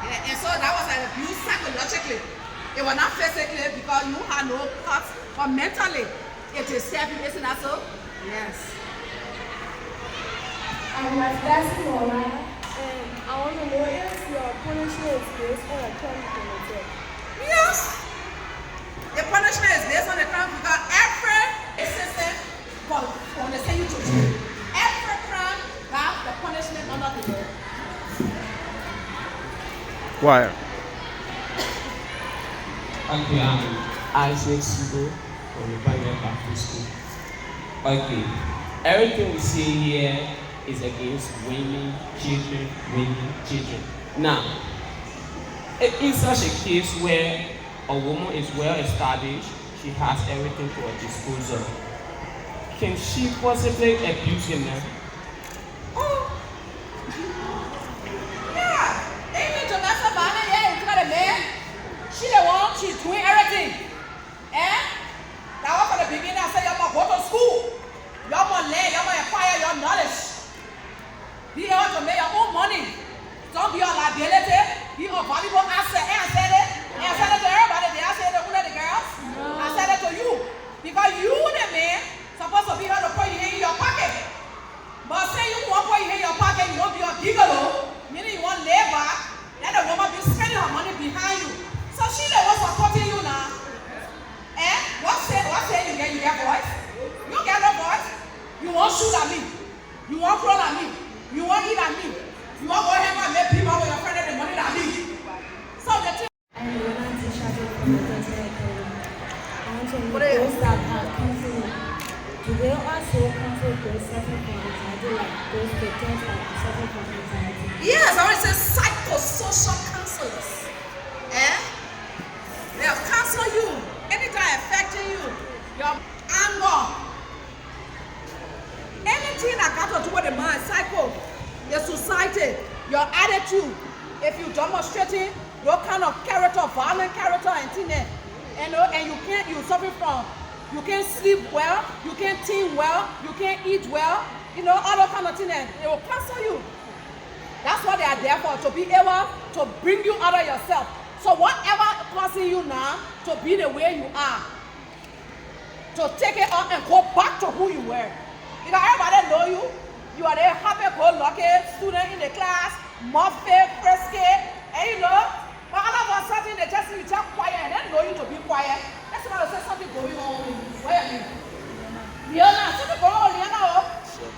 Yeah, and so that was an abuse psychologically. It was not physically because you had no cuts, but mentally it is self, isn't that so? Yes. I'm Daisy Mola, and I want to know if your punishment is based on a crime committed. Yes. The punishment is based on the crime because every system will send you to jail. Every crime has the punishment under the law. Why? Okay, Isaac Sugo from the Pioneer Baptist School. Okay, everything we see here is against women, children, women, children. Now, in such a case where a woman is well established, she has everything to her disposal, can she possibly abuse a man? Oh, yeah. Even to mess up on it, yeah, you got a man. She the one, she's doing everything. Eh? That was from the beginning. I said, you must go to school. You must learn, you must acquire your knowledge. Be able to make your own money. Don't be a liability. Be a valuable asset. And I said it. And I said it to everybody. Did I say it to one of the girls? No. I said it to you. Because you, the man, supposed to be able to put your hand in your pocket. But say you want to put your hand in your pocket, you want to be a gigolo, meaning you want labor, then the woman be spending her money behind you. So she the one supporting you now. Eh? What say you get? You get voice? You get no voice? You want shoot at me. You want crawl at me. You want eat at me. You want go ahead and make people with your friend the money that me. So the thing. I'm a romantic shadow from the Continental Academy. I want to know those that are counseling. Do they also counsel those suffering from anxiety, like those patients that are suffering from anxiety? Yes, I want to say psychosocial counselors. Eh? They have counseled you. Anytime affecting you. Your anger. Anything that got to do with the mind, psycho, the society, your attitude. If you demonstrating your kind of character, violent character and thing, and you suffer from, you can't sleep well, you can't think well, you can't eat well, all those kind of things, they will cancel you. That's what they are there for, to be able to bring you out of yourself. So whatever causing you now to be the way you are, to take it on and go back to who you were. Because everybody know you. You are the happy-go-lucky student in the class, muffin, frisky, and but all of a sudden they just need to talk quiet and they know you to be quiet. That's why I say something going on. Where are you? Liana, something going on, Liana.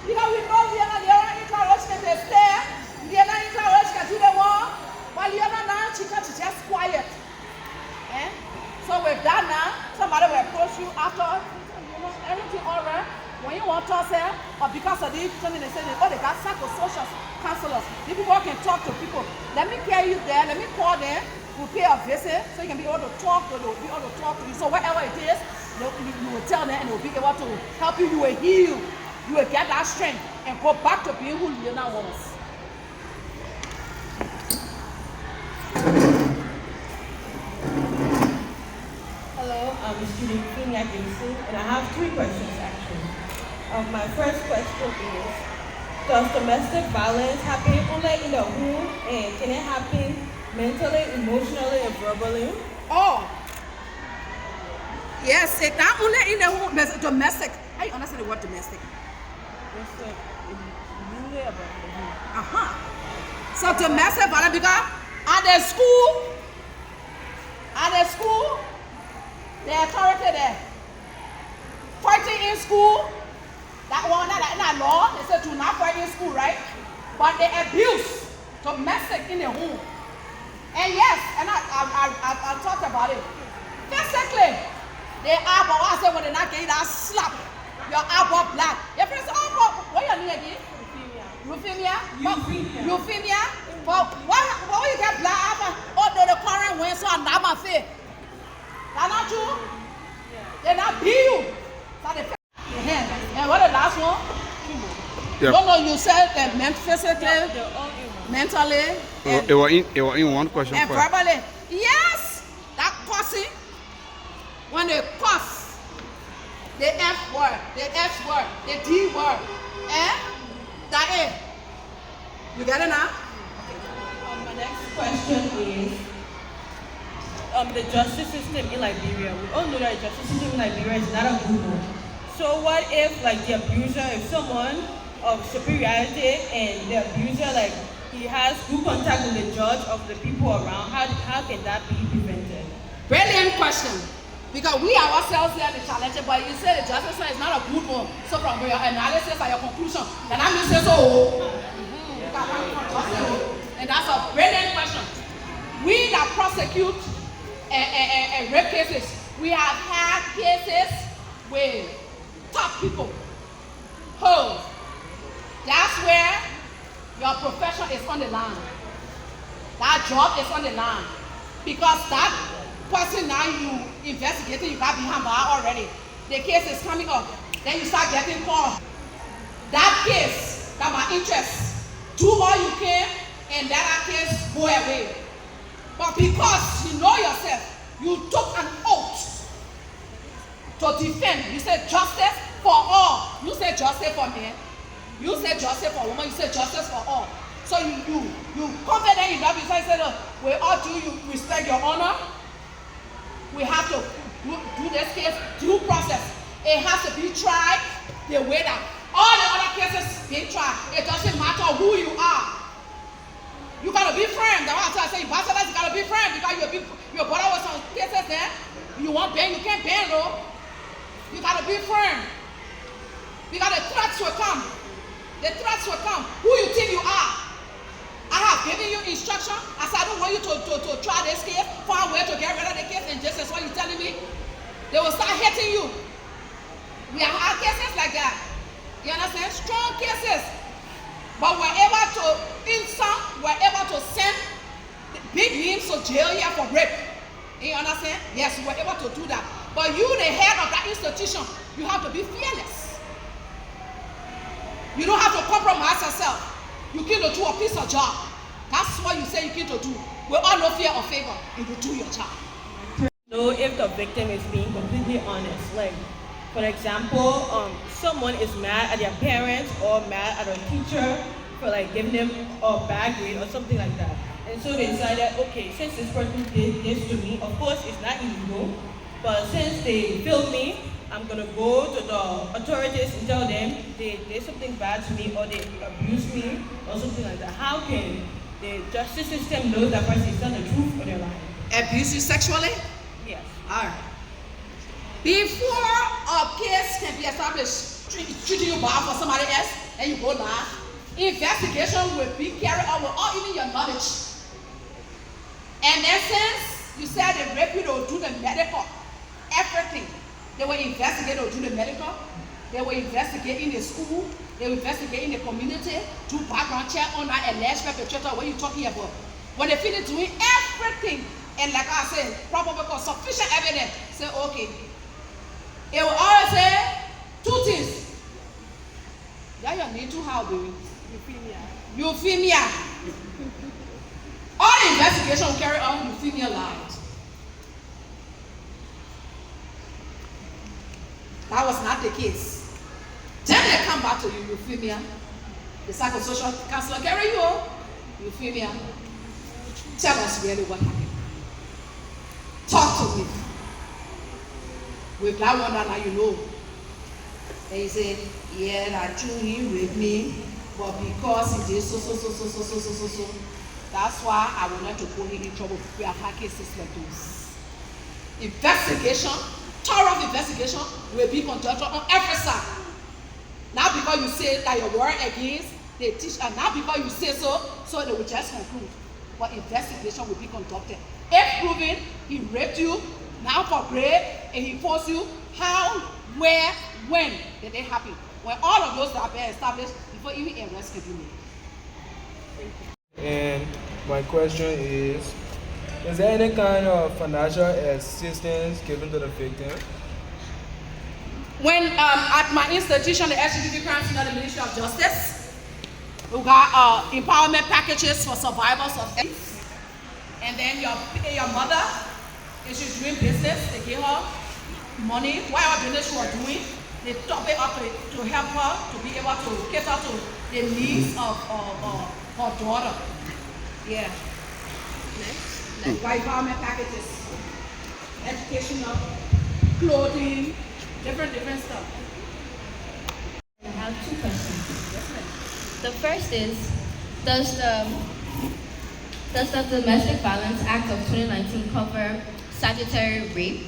Because we know Liana interrogation they stay. Liana interrogation do the one. But Liana now, she just quiet. Eh? So with that now, somebody will approach you after, everything all right. When you want to say, or because of this, they say, oh, they got psychosocial counselors. These people can talk to people. Let me carry you there. Let me call them. We'll pay a visit so you can be able to talk to them. They'll be able to talk to you. So whatever it is, you will tell them and they'll be able to help you. You will heal. You will get that strength and go back to being who you now was. Hello, I'm student Kenya Gibson, and I have 3 questions actually. My first question is, does domestic violence happen only in the home, and can it happen mentally, emotionally, and verbally? Oh, yes, it not only in the home, domestic. How you understand the word domestic? So domestic violence, because at the school, the authority there, fighting in school. That one, that law, they said do not fight in school, right? But they abuse domestic in the home. And yes, and I talked about it. Physically, they are, but I said when they not getting that slap, your eyeball black. Your friends, what your name again? Euphemia. Euphemia. But why you get black eyeball? Oh, the current wind, so I'm not my face. That's not true. They not beat you. So they and what the last one? Yep. No, you said that physically, mentally. It was in one question. And verbally. Yes, that cussing. When they cuss, the F word, the S word, the D word, that it. You get it now? My next question is, the justice system in Liberia. We all know that the justice system in Liberia is not a good one. So what if, like, the abuser, if someone of superiority and the abuser, like, he has good contact with the judge of the people around, how can that be prevented? Brilliant question. Because we ourselves here the challenge, but you say the justice system is not a good one. So from your analysis and your conclusion, then I mean say so. And that's a brilliant question. We that prosecute rape cases, we have had cases with top people. Oh, that's where your profession is on the line. That job is on the line. Because that person now you investigating, you got behind bar already. The case is coming up. Then you start getting called. That case, got my interest. Do all you can and let that case go away. But because you know yourself, you took an oath to defend. You said justice for all. You said justice for men. You said justice for women. You said justice for all. So you confident enough. You said, we all do respect your honor. We have to do this case due process. It has to be tried the way that all the other cases being tried. It doesn't matter who you are. You gotta be firm. That's why I say bachelors, you gotta be firm because your brother was on cases there. You want bend, you can't bend though. You gotta be firm. Because the threats will come. The threats will come. Who you think you are? I have given you instruction. I said I don't want you to try this case, find a way to get rid of the case, and just as what you're telling me, they will start hitting you. We have had cases like that. You understand? Strong cases. But we're able to send big names to jail here for rape. You understand? Yes, we were able to do that. But you, the head of that institution, you have to be fearless. You don't have to compromise yourself. You can do a piece of job. That's what you say you can do. We all know fear or favor if you do your job. Know if the victim is being completely honest. Like, for example, someone is mad at their parents or mad at a teacher for like giving them a bad grade or something like that. And so they decided, okay, since this person did this to me, of course it's not illegal, but since they filmed me, I'm gonna go to the authorities and tell them they did something bad to me or they abused me or something like that. How can the justice system know that person is telling the truth or they're lying? Abuse you sexually? Yes. All right. Before a case can be established, treating you bad for somebody else, and you go lie, investigation will be carried out with all even your knowledge. And then since you said they rape you, they'll do the medical, everything. They will investigate, they'll do the medical. They will investigate in the school. They will investigate in the community, do background check on that alleged perpetrator, what you're talking about. When they finish doing everything, and like I said, probably because sufficient evidence, say, okay. It will always say two things. Yeah, you need to how, baby? Euphemia. All the investigation will carry on euphemia lines. That was not the case. Then they come back to you, euphemia. The psychosocial counselor carry you, euphemia. Tell us really what happened. Talk to me. With that one that now you know. They say, yeah, that true, he raped me, but because he did so. That's why I will not to put him in trouble. We have had cases like this. Investigation, thorough investigation will be conducted on every side. Not because you say that your word against the teacher, and not because you say so they will just conclude. But investigation will be conducted. If proven he raped you, now for grade, and he forced you, how, where, when did it happen? When all of those have been established before even arrest can be made. And my question is there any kind of financial assistance given to the victim? When at my institution, the LGBT Crimes Unit, the Ministry of Justice, we got empowerment packages for survivors of AIDS. And then your mother, if she's doing business, they give her money, whatever business she was doing, they top it up to help her to be able to cater to the needs of her daughter. Yeah. Next. Like environment packages, educational, clothing, different stuff. I have 2 questions. The first is, does the Domestic Violence Act of 2019 cover statutory rape?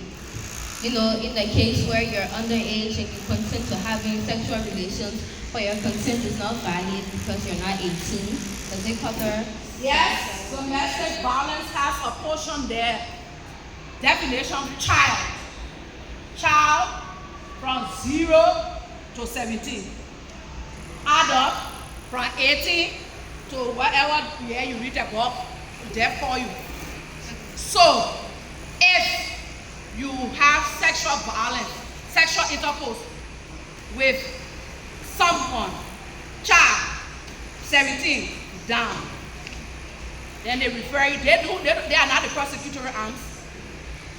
You know, in the case where you're underage and you consent to having sexual relations, but your consent is not valid because you're not 18. Does it cover? Yes, domestic violence has a portion there. Definition, child. Child from 0 to 17. Adult from 18 to whatever year you read a book, they call you. So, if you have sexual violence, sexual intercourse with someone, child, 17, down, then they refer you, they are not the prosecutorial arms.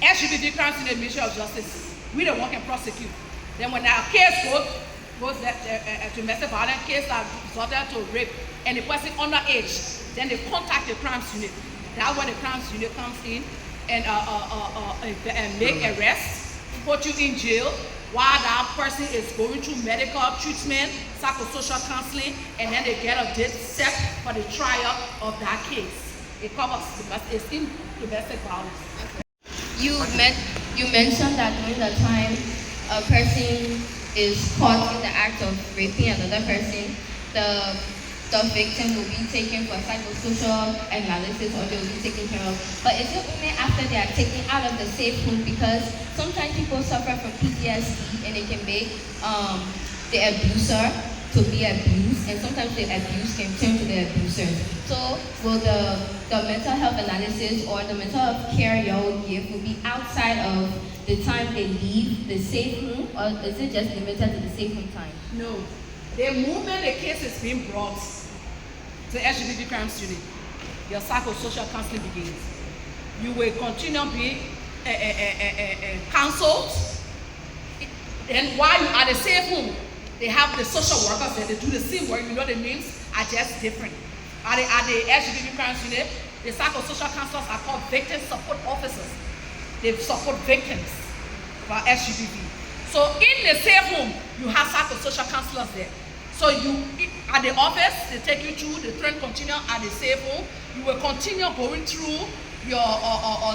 LGBT crimes in the Ministry of Justice, we the one can prosecute. Then when our case goes to domestic violence case that resulted to rape and the person underage, then they contact the crimes unit. That's when the crimes unit comes in and make arrests, put you in jail while that person is going through medical treatment, psychosocial counseling, and then they get a date set for the trial of that case. It covers it's in domestic violence. You mentioned that during the time a person is caught in the act of raping another person, the victim will be taken for psychosocial analysis or they will be taken care of. But is it only after they are taken out of the safe room? Because sometimes people suffer from PTSD and it can make the abuser to be abused, and sometimes the abuse can turn to the abusers. So will the mental health analysis or the mental health care you will give will be outside of the time they leave the safe room, or is it just limited to the safe room time? No. The moment the case is being brought to LGBT crimes unit, your psychosocial counseling begins. You will continue being counseled. And while you are the safe room, they have the social workers there, they do the same work. You know, the names are just different. At the LGBT crimes unit, the psychosocial counselors are called victim support officers. They support victims for LGBT. So in the safe room, you have psychosocial counselors there. So you, at the office, they take you through the trend continuum at the safe room. You will continue going through your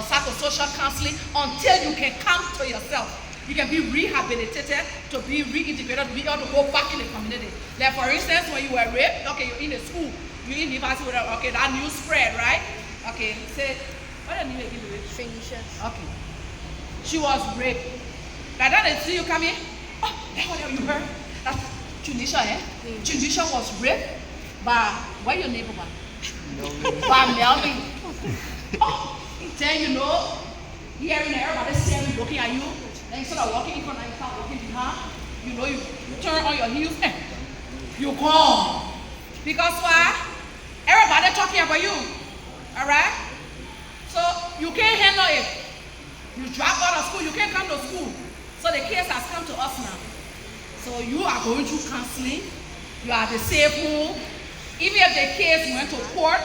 psychosocial counseling until you can come to yourself. You can be rehabilitated, to be reintegrated, to be able to go back in the community. Like for instance, when you were raped, okay, you're in the school, you're in university, okay, that news spread, right? Okay, say, what did you give it? Finish. Okay. She was raped. By that they see you coming, oh, that's what you heard. That's Tunisia, eh? Mm. Tunisia was raped by, what your neighbor by? By Melvin. Oh, then you know, hearing everybody staring, looking at you. Then instead of walking in front and you start walking behind, you know, you turn on your heels, you go. Because why? Everybody talking about you. Alright? So you can't handle it. You drop out of school, you can't come to school. So the case has come to us now. So you are going through counseling, you are the safe room. Even if the case went to court,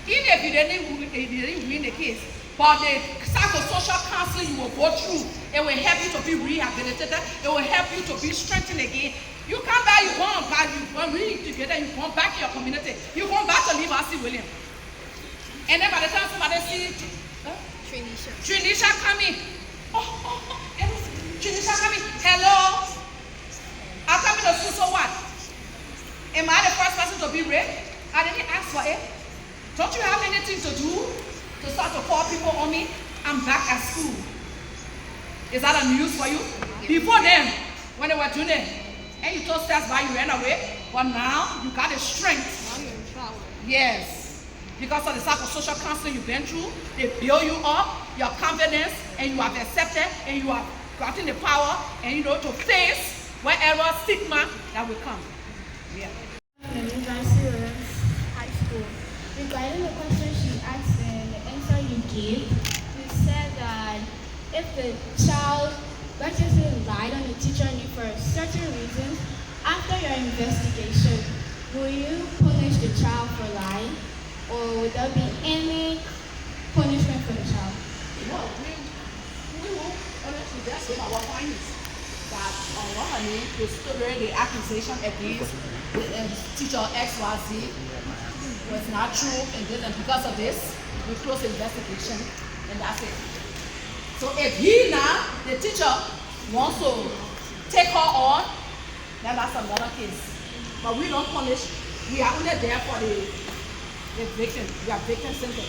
even if you didn't win the case, but the psychosocial counseling you will go through, it will help you to be rehabilitated, it will help you to be strengthened again. You come back, you go back, when we together, you come back to your community, you come back to Liberia, William. And then by the time somebody sees Trinisha coming, Trinisha coming, hello, I'm coming to school, so what? Am I the first person to be raped? I didn't ask for it. Don't you have anything to do to start to call people on me? I'm back at school. Is that a news for you? Before then, when they were doing it, and you told steps by, you ran away, but now you got the strength. Now you're in trouble. Yes. Because of the psychosocial counseling you've been through, they build you up, your confidence, and you have accepted, and you have gotten the power, and you know, to face whatever stigma that will come. Yeah. Nyonblee High School. Regarding the question she asked and the answer you gave, you said that if the child let's just say, lied on the teacher and you for certain reasons, after your investigation, will you punish the child for lying? Or would there be any punishment for the child? No, we won't punish you. That's what our point is. That on one hand, during the accusation against teacher XYZ was not true and this, and because of this, we close the investigation and that's it. So if he now, the teacher, wants to take her on, then that's another case. But we don't punish. We are only there for the victim. We are victim centered.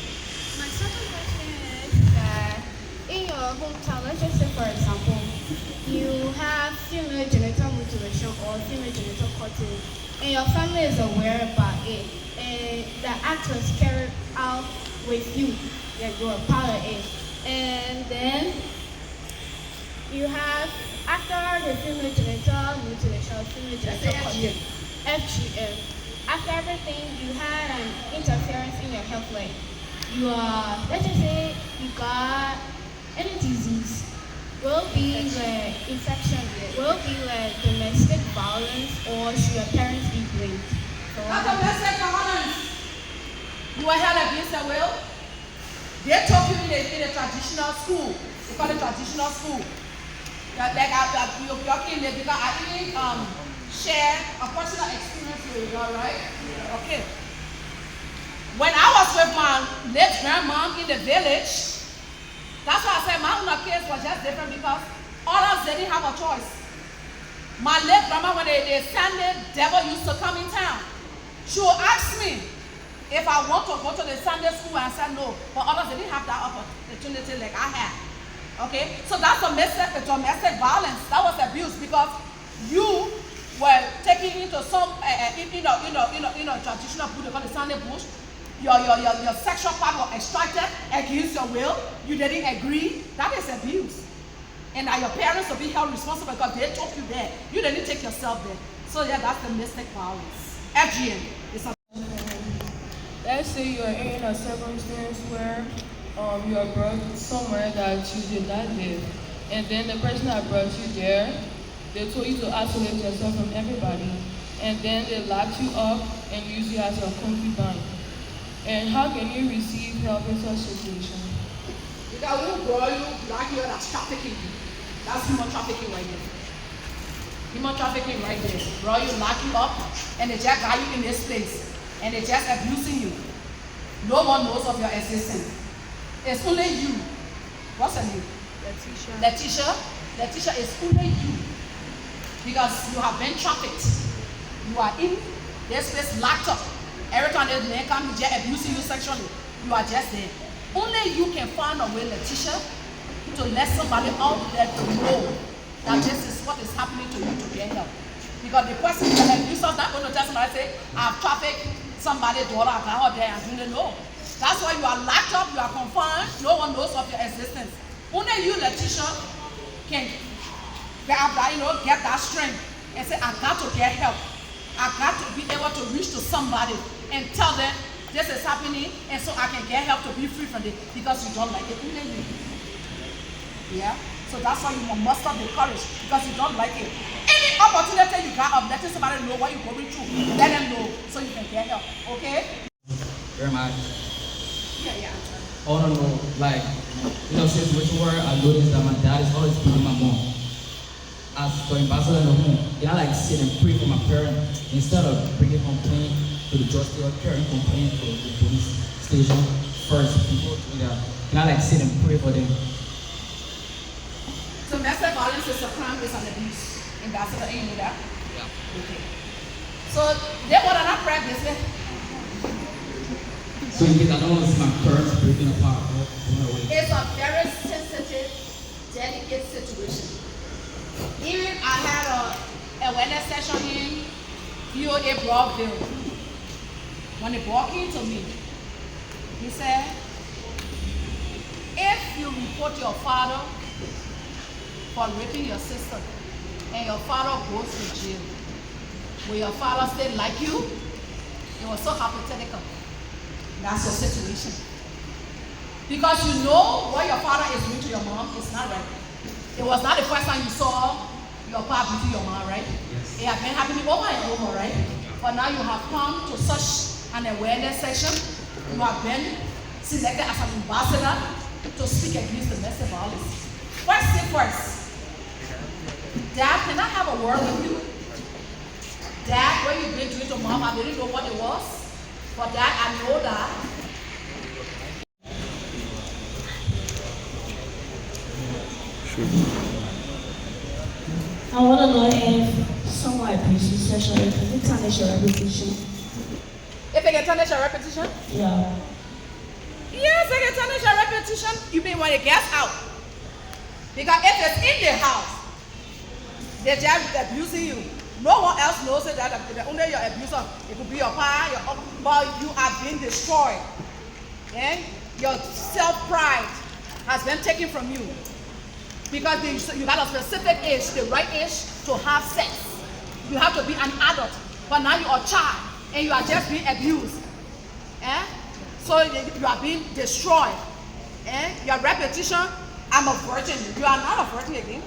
My second question is that in your hometown, let's just say for example, you have female genital mutilation or female genital cutting, and your family is aware about it, and the act was carried out with you, that you are part of it, and then you have, after the female genital mutilation, female genital cutting, FGM, after everything, you had an interference in your health, like you are, let's just say you got any disease, will be like infection, will be like domestic violence, or should your parents be blamed? Not domestic violence. You are held against their will. They taught you in a traditional school. They call it traditional school. Like you're working there because I even share a personal experience with you, all right? Okay. When I was with my late grandma in the village, that's why I said my own case was just different because others didn't have a choice. My late grandma, when the Sunday devil used to come in town, she would ask me if I want to go to the Sunday school, and I said no, but others didn't have that opportunity like I had. Okay, so that's domestic violence. That was abuse because you were taken into some, traditional bush, they call it Sunday bush. Your sexual part was extracted against your will. You didn't agree. That is abuse. And now your parents will be held responsible because they took you there. You didn't take yourself there. So yeah, that's domestic violence. FGM is a Let's say you are in a circumstance where you are brought somewhere that you did not live, and then the person that brought you there, they told you to isolate yourself from everybody, and then they locked you up and use you as a concubine. And how can you receive help in such situation? Because who brought you, lock you, that's trafficking. That's human trafficking right there. Human trafficking right there. Brought you, lock you up, and they just got you in this place. And they're just abusing you. No one knows of your existence. It's only you. What's her name? Letitia is only you. Because you have been trafficked. You are in this place locked up. Every time they come, just abusing you sexually. You are just there. Only you can find a way, Letitia, to let somebody out there to know that this is what is happening to you to get help. Because the person that abuses us not going to tell somebody, say, I've trafficked somebody's daughter, I got her there, and you don't know. That's why you are locked up, you are confined, no one knows of your existence. Only you, Letitia, can get that strength and say, I got to get help. I got to be able to reach to somebody and tell them this is happening, and so I can get help to be free from it because you don't like it. Only you. Yeah? So that's why you must muster the courage because you don't like it. Any opportunity you got of letting somebody know what you're going through, let them know so you can get help. Okay? Very much. Yeah. I want to know, like, situation where I noticed that my dad is always beating my mom. As for ambassador in the home, they not like sit and pray for my parents instead of bringing complaint to the justice or carrying complaint to the police station first. People do that. They not like sit and pray for them. So domestic violence is a crime, is an abuse. Ambassador, you know that? Yeah. Okay. So they want to not practice it. So you think I don't want to see my parents breaking apart? It's a very sensitive, delicate situation. Even I had a awareness session in VOA Broadville. When the boy came to me, he said, if you report your father for raping your sister and your father goes to jail, will your father still like you? It was so hypothetical. That's your situation. Because you know what your father is doing to your mom is not right. It was not the first time you saw your papa beating your mom, right? Yes. It has been happening over and over, right? But now you have come to such an awareness session. You have been selected as an ambassador to speak against domestic violence. First thing first, Dad, can I have a word with you? Dad, what you've been doing to mom, I didn't know what it was. But Dad, I know that. I want to know if someone appreciates sexual repetition. If they can tarnish a repetition? Yeah. Yes, they can tarnish a repetition. You mean when it gets out? Because if it's in the house, the child is abusing you. No one else knows it, that only your abuser. It could be your pa, your uncle, but you are being destroyed. Okay? Your self-pride has been taken from you. Because you got a specific age, the right age to have sex. You have to be an adult. But now you're a child and you are just being abused. Eh? So you are being destroyed. Eh? Your repetition, I'm a virgin. You are not a virgin again.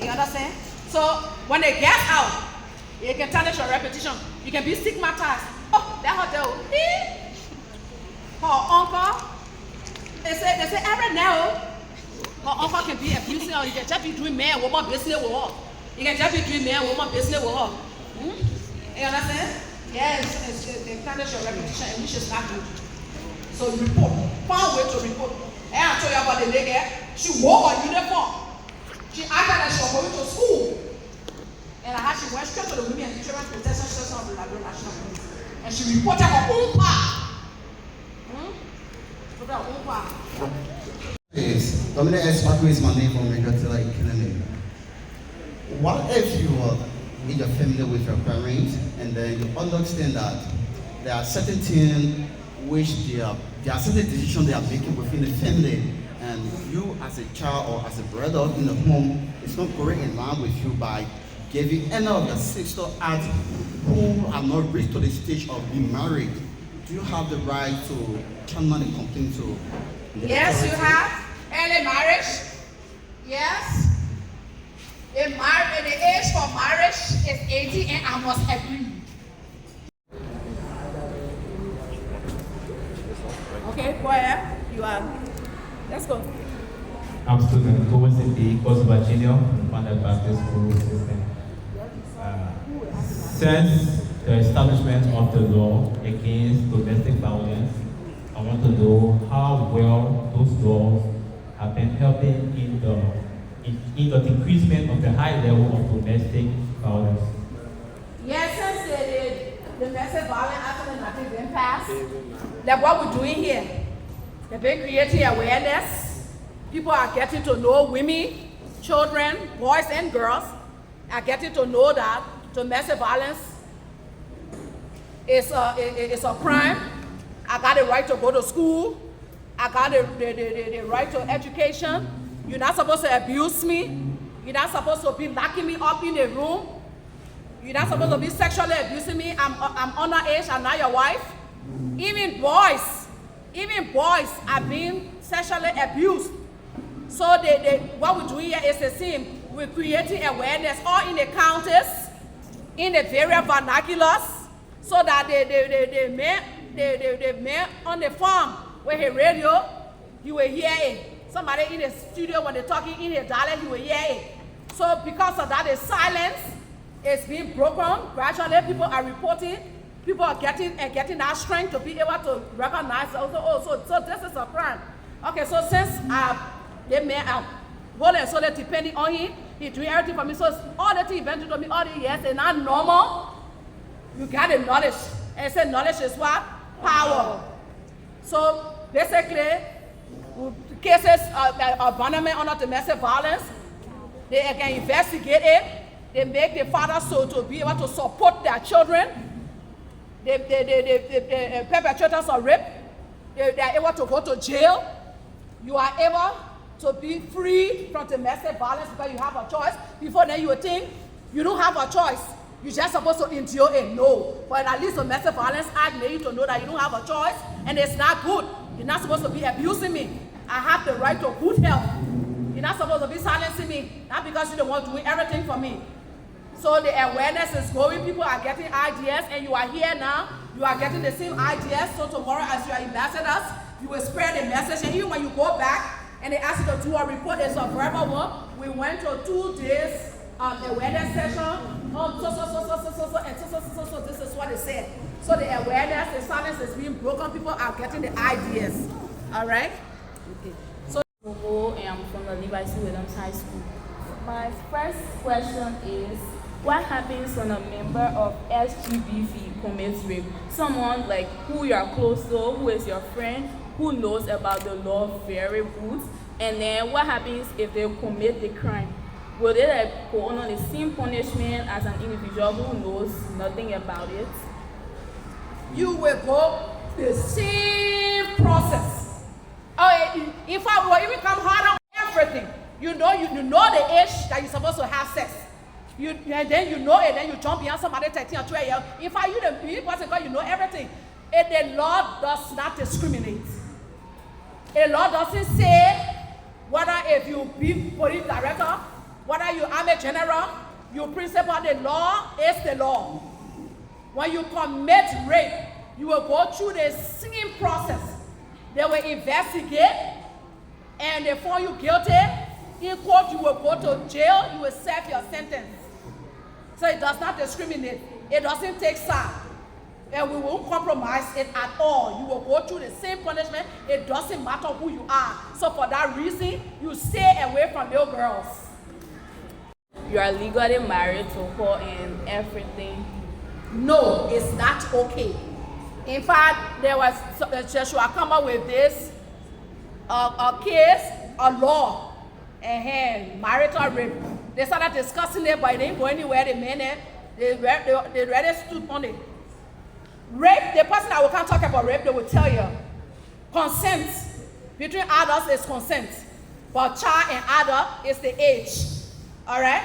You understand? So when they get out, you can tarnish your repetition. You can be stigmatized. Oh, that hotel. Her uncle, they say every now, her uncle can be abusing her. You can just be doing man and woman business with her. You can just be doing man and woman business with her. You understand? Yes, they tarnish your repetition, and which is not good. So report. Find a way to report. And I told you about the lady. She wore her uniform. She acted like she was going to school. And she went straight to the Women and Children Protection Section of the Liberia National Police. And she reported her own part. So her own part. Yes, Dominic S. Paku is my name from Major Tiller in Kennedy. What if you are in your family with your parents and then you understand that there are certain things which there are certain decisions they are making within the family, and you as a child or as a brother in the home is not going in line with you by giving any of your sister out who are not reached to the stage of being married? Do you have the right to turn on a complaint to the Yes, authority? you have. Early marriage. Yes. The age for marriage is 18 and I must agree. Okay, go ahead. You are. Let's go. I'm student Gowon B. Kosovo Junior from Pandai Baptist School System. Since the establishment of the law against domestic violence, I want to know how well those laws have been helping in the decreasement of the high level of domestic violence. Yes, since the domestic violence accident has been passed, like what we're doing here, they've been creating awareness. People are getting to know women, children, boys and girls are getting to know that domestic violence is a crime. I got the right to go to school. I got the right to education. You're not supposed to abuse me. You're not supposed to be locking me up in a room. You're not supposed to be sexually abusing me. I'm underage. I'm not your wife. Even boys are being sexually abused. So what we're doing here is the same. We're creating awareness all in the counties, in the various vernaculars, so that the men on the farm with a radio, you will hear it. Somebody in the studio when they're talking in a dialect, you will hear it. So because of that, the silence is being broken. Gradually, people are reporting. People are getting that strength to be able to recognize also. So this is a crime. Okay, so since the man holding so that depending on him, he's doing everything for me. So all the things invented to me all the years, they're not normal. You got the knowledge. And say knowledge is what? Power. So basically, cases of abandonment under domestic violence, they can investigate it. They make the fathers so to be able to support their children. The perpetrators of rape, they are able to go to jail. You are able to be free from domestic violence because you have a choice. Before then, you would think you don't have a choice. You're just supposed to endure it. No. But at least the Domestic Violence Act made you to know that you don't have a choice, and it's not good. You're not supposed to be abusing me. I have the right to good health. You're not supposed to be silencing me, not because you're the one doing everything for me. So the awareness is going, people are getting ideas, and you are here now, you are getting the same ideas. So tomorrow, as you are ambassadors, you will spread the message, and even when you go back and they ask you to do a report, it's a verbal one. We went to 2 days awareness session, so this is what it said. So the awareness, the silence is being broken, people are getting the ideas. All right? Okay. So and I'm from the Liberia Williams High School. My first question is, what happens when a member of SGBV commits rape? Someone like who you are close to, who is your friend, who knows about the law very good, and then what happens if they commit the crime? Will they like go on the same punishment as an individual who knows nothing about it? You will go the same process. Oh, in fact, will even come harder on everything. You know the age that you're supposed to have sex. And then you know it, then you jump behind somebody 13 or 12 years. In fact, you person God, you know everything. And the law does not discriminate. A law doesn't say whether if you be police director, whether you army general, you principal, the law is the law. When you commit rape, you will go through the same process. They will investigate, and they find you guilty. In court, you will go to jail, you will serve your sentence. So it does not discriminate. It doesn't take time. And we won't compromise it at all. You will go through the same punishment. It doesn't matter who you are. So for that reason, you stay away from little girls. You are legally married to her and everything. No, it's not okay. In fact, there was Joshua come up with this a case, a law, and marital rape. They started discussing it, but it didn't go anywhere. The men, they really stood on it. Rape, the person that we can't talk about rape, they will tell you. Consent between adults is consent, but child and adult is the age. All right?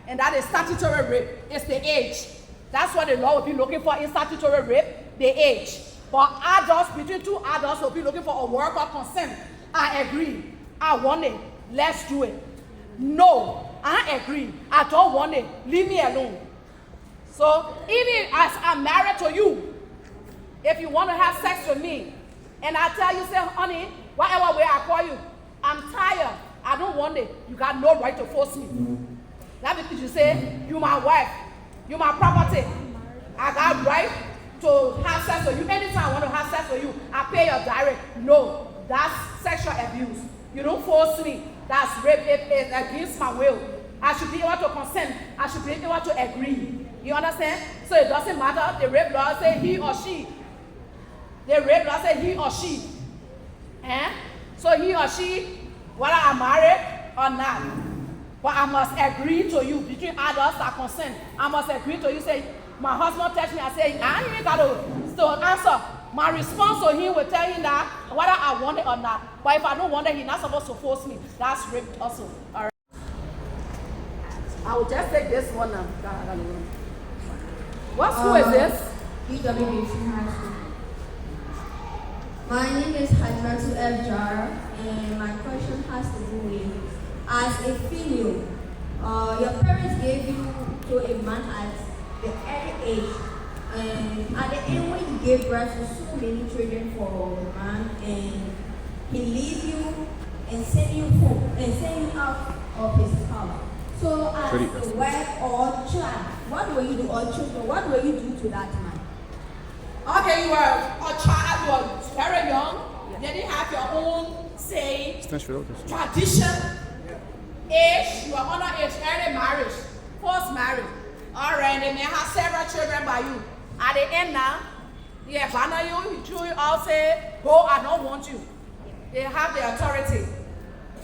And that is statutory rape. It's the age. That's what the law will be looking for in statutory rape, the age. But adults, between 2 adults, will be looking for a word of consent. I agree. I want it. Let's do it. No, I agree. I don't want it. Leave me alone. So even as I'm married to you, if you want to have sex with me, and I tell you, say, honey, whatever way I call you, I'm tired. I don't want it. You got no right to force me. That means you say, you my wife. You my property. I got right to have sex with you. Anytime I want to have sex with you, I pay your direct. No, that's sexual abuse. You don't force me. That's rape. It's against my will. I should be able to consent. I should be able to agree. You understand? So it doesn't matter. The rape law say he or she. The rape law say he or she. So he or she, whether I'm married or not. But I must agree to you between adults that consent. I must agree to you. Say, my husband touched me. I say, I ain't got to still answer. My response to him will tell him that whether I want it or not. But if I don't want it, he's not supposed to force me. That's rape also. All right. I will just take this one now. What school is this? BWC High School. My name is Hajmatu F. Jara, and my question has to do with, as a female, your parents gave you to a man at the early age, and at the end when you gave birth to so many children for the man, and he leaves you and send you home and send you out of his house. So as a wife or child, what will you do, or children, what will you do to that man? Okay, you are a child, you are very young, you didn't have your own, say, tradition, age, you are underage, early marriage, forced marriage. All right, they may have several children by you. At the end now, they abandon you, he threw you out, say, go, I don't want you. They have the authority.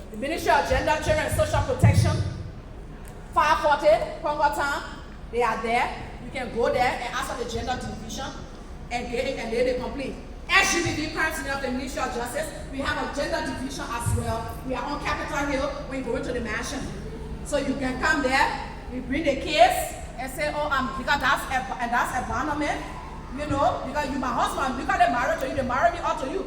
The Ministry of Gender, Children and Social Protection, 540, Congo Town, they are there. You can go there and ask for the gender division and get it, and then they complete. SGBV currently of the Ministry of Justice, we have a gender division as well. We are on Capitol Hill when you go into the mansion. So you can come there, we bring the case and say, oh, because that's abandonment, you know, because you my husband, because they married to you, they married me out to you.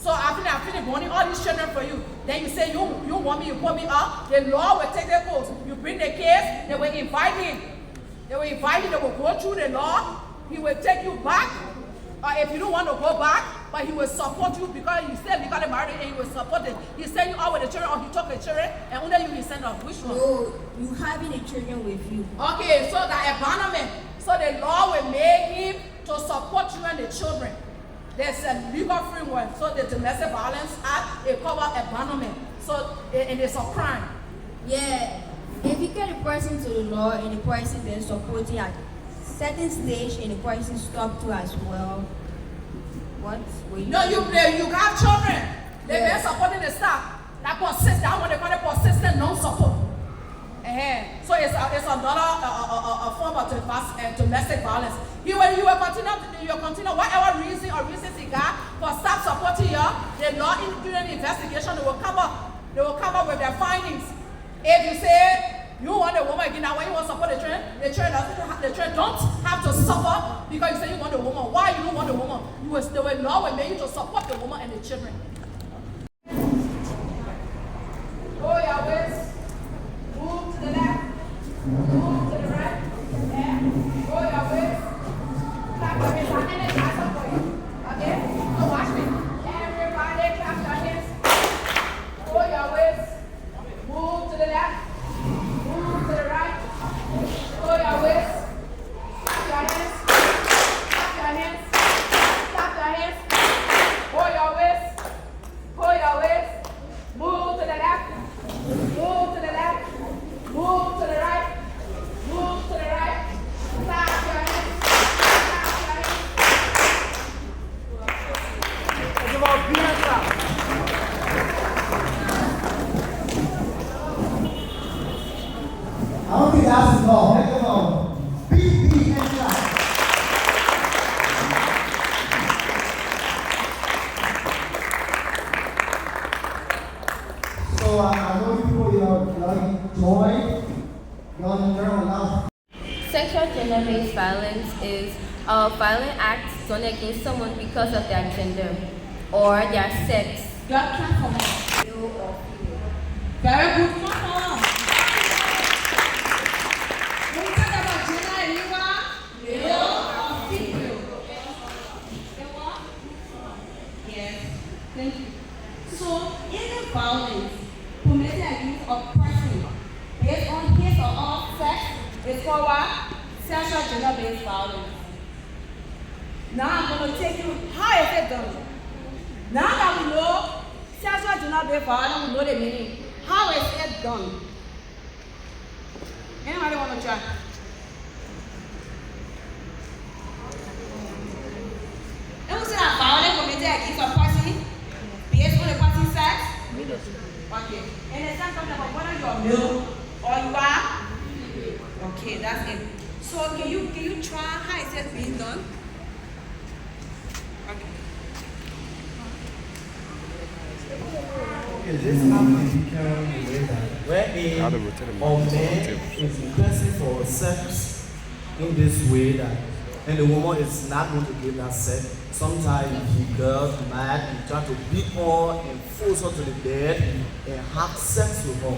So after I finish burning all these children for you, then you say you want me, you put me up, the law will take their course. You bring the case, they will invite him. They will go through the law, he will take you back. Or if you don't want to go back, but he will support you because you said you got a married and he will support it. He send you out with the children or he took the children and only you will send off. Which one? No, you having the children with you. Okay, so that abandonment. So the law will make him to support you and the children. There's a legal framework. So the Domestic Violence Act, it covers abandonment. So and it's a crime. Yeah. If you get the person to the law and the person then supporting at certain stage and the person stop to as well. What? No, you got children. They've been supporting the staff. That what they call it persistent non-support. So it's another form of domestic violence. You will continue whatever reason or reasons he got for staff supporting you. The law during the investigation they will come up with their findings. If you say you want a woman again, now when you want to support the children don't have to suffer because you say you want a woman. Why you don't want a woman? The law will make you to support the woman and the children. Go your ways. Move to the left. Move to the right. And go your ways. Clap your hands. I'm energizing for you. Okay? So watch me. Everybody clap your hands. Go your ways. Move to the left. Move to the right. Go your ways. Clap your hands. Clap your hands. Clap your hands. Go your ways. Go your ways. Move to the left. Move to the left. Move to the right. Move to the right. Clap your hands. Clap your hands. It's about being a clap. I don't think that's enough. Make it up. Be and clap. So I know people enjoy. You're learn now. Sexual gender-based violence is a violent act done against someone because of their gender or their sex. You are transformed. Male or female. Very good. Come on. When we talk about gender, you are male or female. Yes. Thank you. So, any violence committed against a person based on his or her sex is called what? Sexual gender-based violence. Now I'm going to take you, how is it done? Now that we know sexual gender-based violence, we know the meaning. How is it done? Anybody want to try? It was a violence committed against a person based on the person's sex. Okay. And it's not talking about whether you are male or you are. Okay, that's it. So can you try how is it being done? Okay, this happens become the way that where a man is requesting for sex in this way that and the woman is not going to give that sex. Sometimes he girls mad and try to beat her and force her to the bed and have sex with her.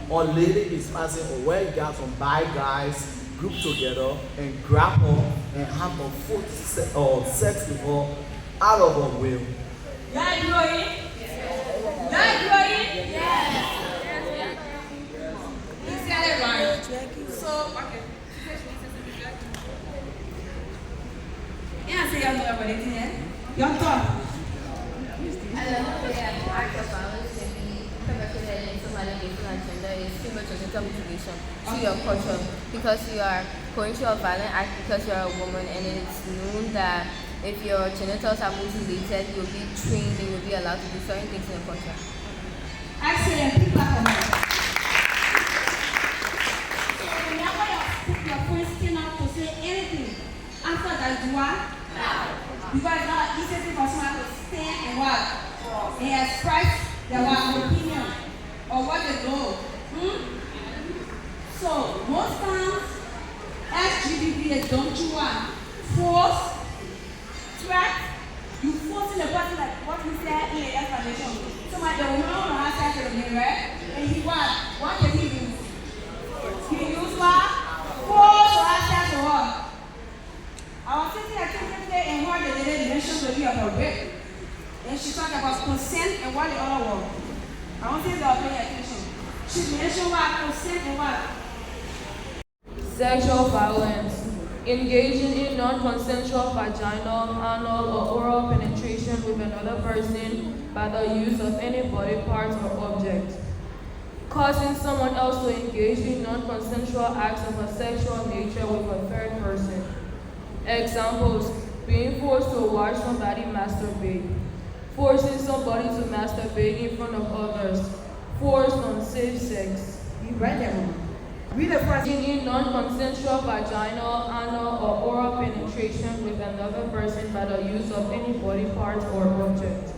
Or lady is passing or where you got some bad guys group together and grab her and have a full sex with her out of her will. Yeah, you know it? Yeah, you know it? Yes. You said it right. So, okay. Yeah, say y'all know everything, yeah? Y'all talk. Another act of violence can be perpetrated against somebody based on gender is female genital mutilation to your culture because you are going through a violent act because you are a woman and it's known that if your genitals are mutilated, you'll be trained and you'll be allowed to do certain things in your culture. Excellent. People are coming. So whenever your friends cannot to say anything, after that you are now. Because it's not easy for someone to stand and what? And express their opinion or what they know. So most times SGBV is done to what? Force, threat, you forcing the just like what he said in the explanation. So when the woman has sex with the mirror, and he what did he use? He used what? Force to have sex with her. I was sitting at today and heard the lady mention the idea of a rape. And she talked about consent and what the other was. I don't think they are paying attention. She mentioned what consent and what? Sexual violence. Engaging in non-consensual vaginal, anal, or oral penetration with another person by the use of any body part or object. Causing someone else to engage in non-consensual acts of a sexual nature with a third person. Examples: being forced to watch somebody masturbate, forcing somebody to masturbate in front of others, forced on safe sex. You read that one. Read the first. In non-consensual vaginal, anal, or oral penetration with another person by the use of any body part or object.